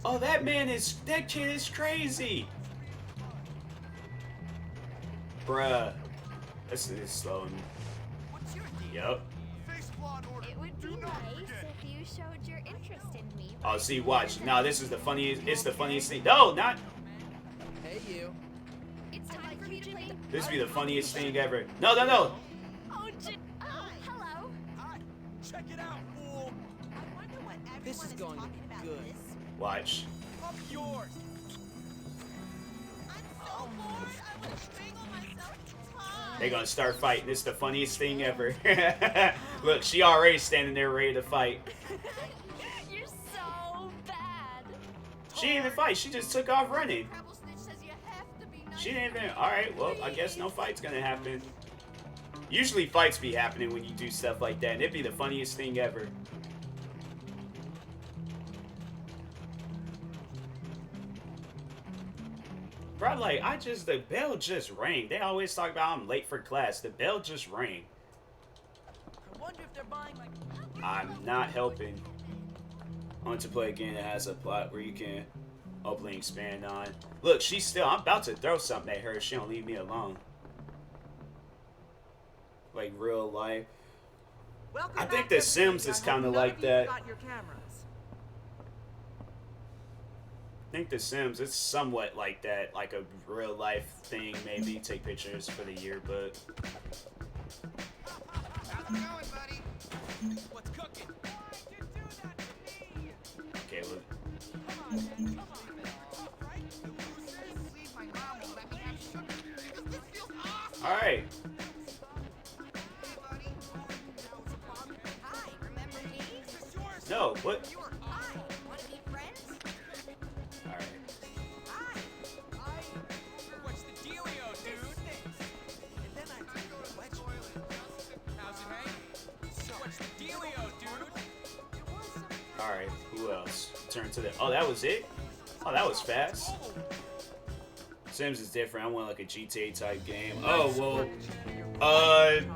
Oh, that kid is crazy. Bruh. This is slowing. Yup. It would be nice if you showed your interest in me. Oh, see, watch. Now, this is the funniest, it's the funniest thing. No, not. Hey, you. It's time for me to play. This be the funniest thing ever. No, no, no. Oh, hello. Hi, check it out, fool. I wonder what everyone This is going to talking be about good. this. Watch. Up yours. I'm so bored. I want to strangle myself to time. They gonna start fighting. This is the funniest thing ever. Look, she already standing there ready to fight. You're so bad. She didn't even fight. She just took off running. Rebel Snitch says you have to be nice. She didn't even. Alright, well, I guess no fight's gonna happen. Usually fights be happening when you do stuff like that. And it'd be the funniest thing ever. Bro, like, the bell just rang. They always talk about I'm late for class. The bell just rang. I'm not helping. I want to play a game that has a plot where you can openly expand on. Look, she's still. I'm about to throw something at her. She don't leave me alone. Like real life. I think The Sims is kind of like that. I think The Sims is somewhat like that, like a real life thing. Maybe take pictures for the yearbook. How's it going, buddy? What's cooking? Okay, look. All right. Hi, remember me? No, what? Hi, wanna be friends? All right. Hi. What's the dealio, dude? And then I go to the toilet. How's it hang? What's the dealio, dude? All right. Who else? Turn to the. Oh, that was it. Oh, that was fast. Sims is different. I want like a GTA type game. Oh well.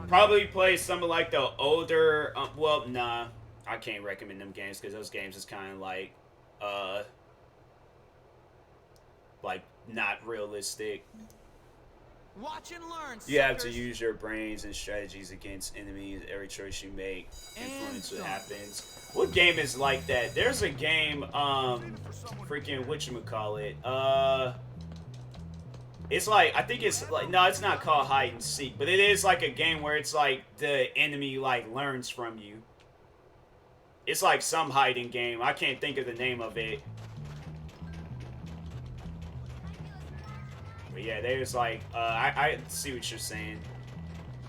Probably play something like the older. Well, nah. I can't recommend them games because those games is kind of like not realistic. Watch and learn. You have to use your brains and strategies against enemies. Every choice you make influence what happens. What game is like that? There's a game, freaking whatchamacallit. It's like, I think it's like, no, it's not called hide and seek, but it is like a game where it's like the enemy like learns from you. It's like some hiding game. I can't think of the name of it. But yeah, there's like, I see what you're saying.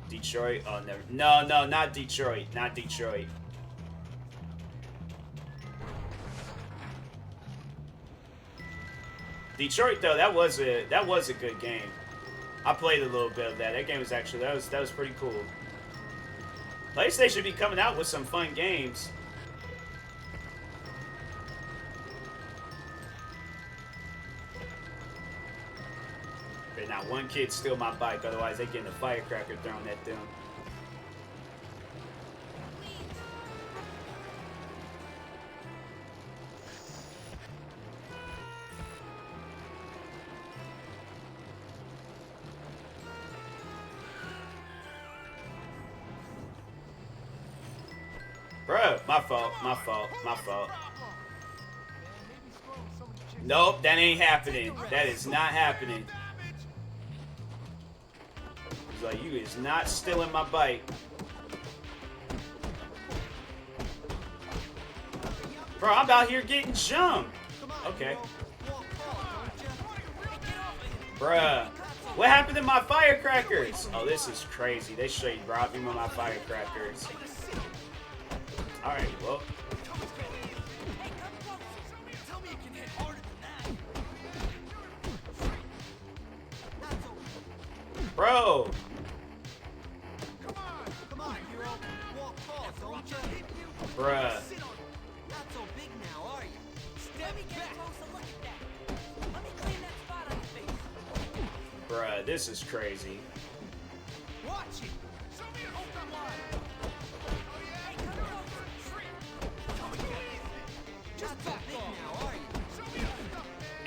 Detroit? Oh, never. No, not Detroit. Not Detroit. Detroit though, that was a good game. I played a little bit of that. That game was actually that was pretty cool. PlayStation should be coming out with some fun games. But not one kid steal my bike, otherwise they getting a firecracker thrown at them. Bro, my fault. Nope, that ain't happening. That is not happening. He's like, you is not stealing my bike. Bro, I'm out here getting jumped. Okay. Bruh. What happened to my firecrackers? Oh, this is crazy. They straight robbed me of my firecrackers. Alright, well. Bro! Come on, hero. Walk tall, don't you? Bruh. Not so big now, are you? Step back. Look at that. Let me clean that spot on your face. Bruh, this is crazy. Watch it. Show me an open line. Just back big now, are you?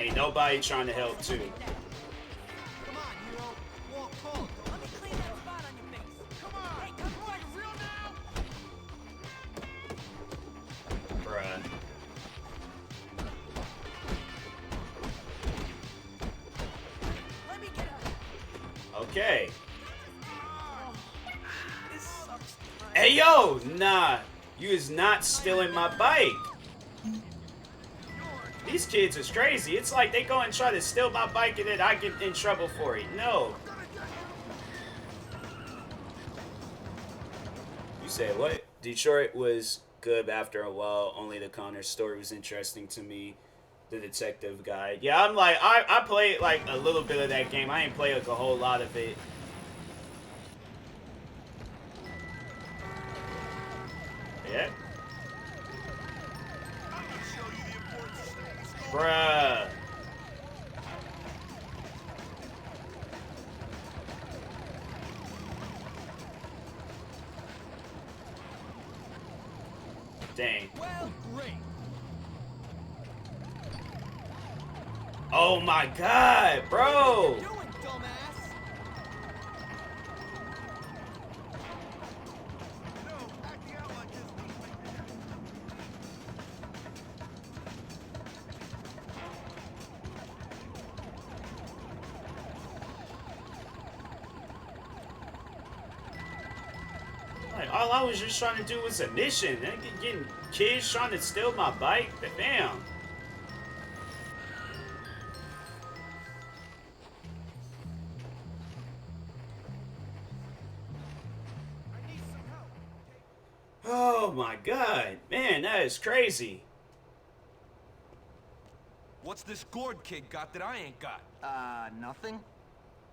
Ain't nobody trying to help too. Come on, hero. Walk tall. Let me clean that spot on your face. Come on. Hey, come on, you real now? Bruh. Let me get up. Okay. Hey yo, nah. You is not stealing my bike. These kids is crazy. It's like they go and try to steal my bike and then I get in trouble for it. No. You said what? Detroit was good after a while. Only the Connor story was interesting to me. The detective guy. Yeah, I'm like, I played like a little bit of that game. I ain't played like a whole lot of it. Yeah. Bruh. Dang. Well, great. Oh my god, bro! What are you doing, dumbass? No, acting out like this. Like, all I was just trying to do was a mission. Then getting kids trying to steal my bike. Damn. Oh my god. Man, that is crazy. What's this Gord kid got that I ain't got? Nothing?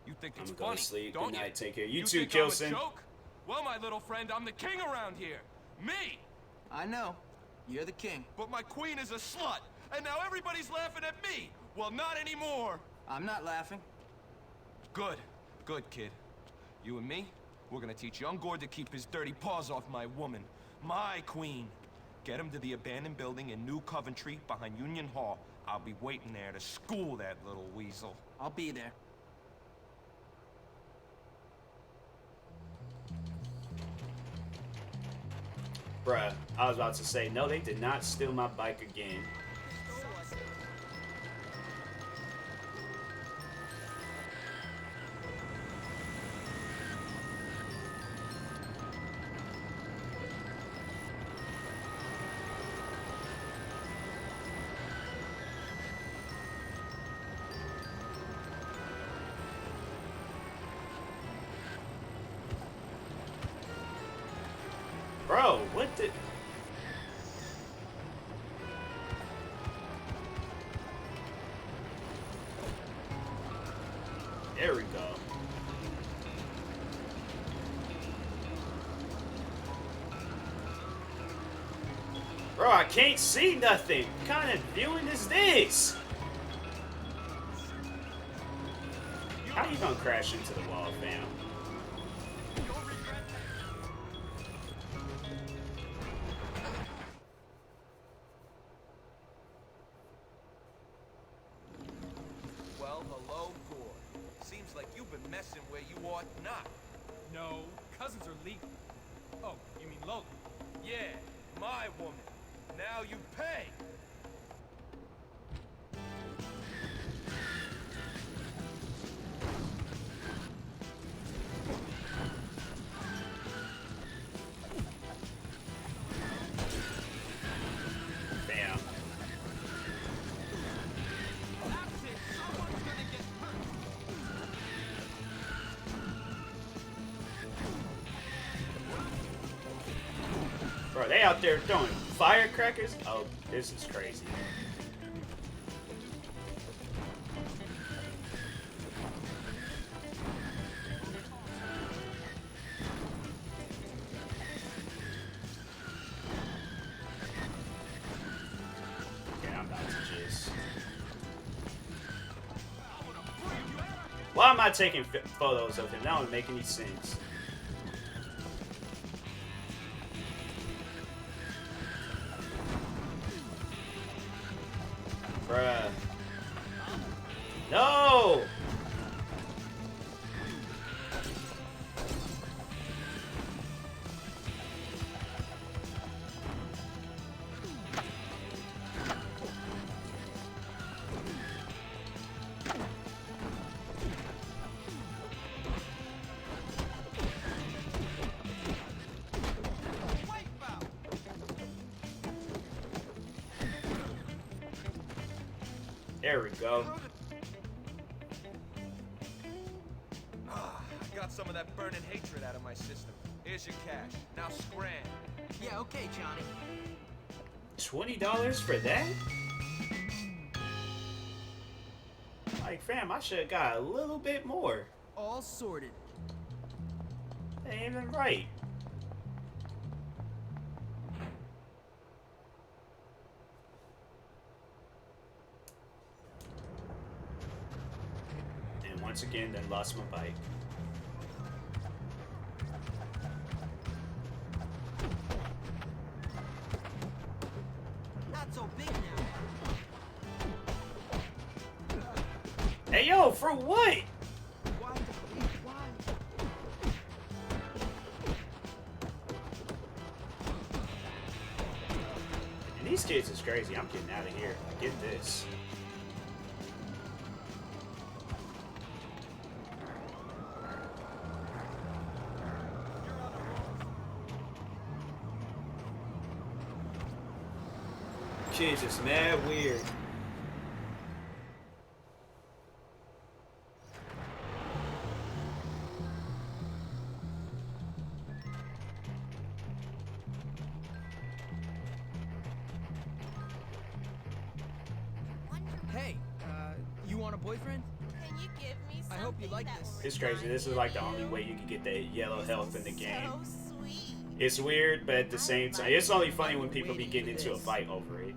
You think it's I'm gonna go funny, to sleep. don't Good you? night. Take care. You You too, think I'm a Kilson. joke? Well, my little friend, I'm the king around here. Me! I know. You're the king. But my queen is a slut, and now everybody's laughing at me. Well, not anymore. I'm not laughing. Good. Good, kid. You and me, we're gonna teach young Gord to keep his dirty paws off my woman. My queen. Get him to the abandoned building in New Coventry behind Union Hall. I'll be waiting there to school that little weasel. I'll be there. Bruh, I was about to say, no, they did not steal my bike again. Bro, what the... There we go. Bro, I can't see nothing. What kind of viewing is this? How you gonna crash into the wall, fam? Well, hello, Gord. Seems like you've been messing where you ought not. No, cousins are legal. Oh, you mean Lola? Yeah, my woman. Now you pay. Bam. That's it. Someone's gonna get hurt. Bro, they out there throwing firecrackers? Oh, this is crazy. Okay, I'm about to just... Why am I taking photos of him? That don't make any sense. Bruh. No! There we go. I got some of that burning hatred out of my system. Here's your cash. Now scram. Yeah, okay, Johnny. $20 for that? Like, fam, I should have got a little bit more. All sorted. That ain't even right. And once again, then lost my bike. Hey, yo, for what? Why? And these kids is crazy. I'm getting out of here. Get this. Kids just mad weird. Hey, you want a boyfriend? Can you give me something I hope you like that this. will It's crazy. This is like the only way you can get that yellow health in the game. So sweet. It's weird, but at the same time, it's only funny when people be getting into a fight over it.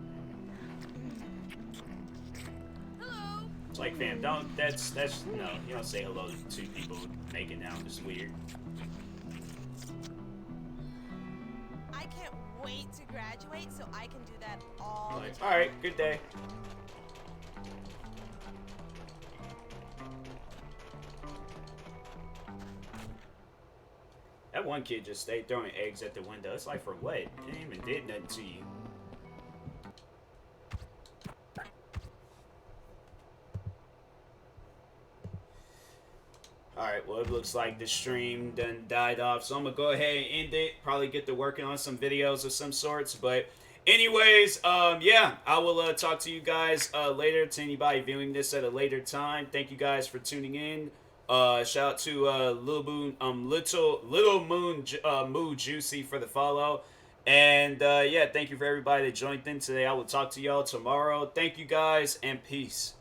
Hello. It's like, fam, don't. That's no. You don't say hello to two people making out. It's weird. I can't wait to graduate so I can do that all the Like, time. all right, good day. That one kid just stayed throwing eggs at the window. It's like, for what? It ain't even did nothing to you. Alright, well, it looks like the stream done died off, so I'm gonna go ahead and end it. Probably get to working on some videos of some sorts, but anyways, yeah, I will talk to you guys later. To anybody viewing this at a later time, thank you guys for tuning in. Shout out to Little Moon Moo Juicy for the follow. And yeah, thank you for everybody that joined in today. I will talk to y'all tomorrow. Thank you guys, and peace.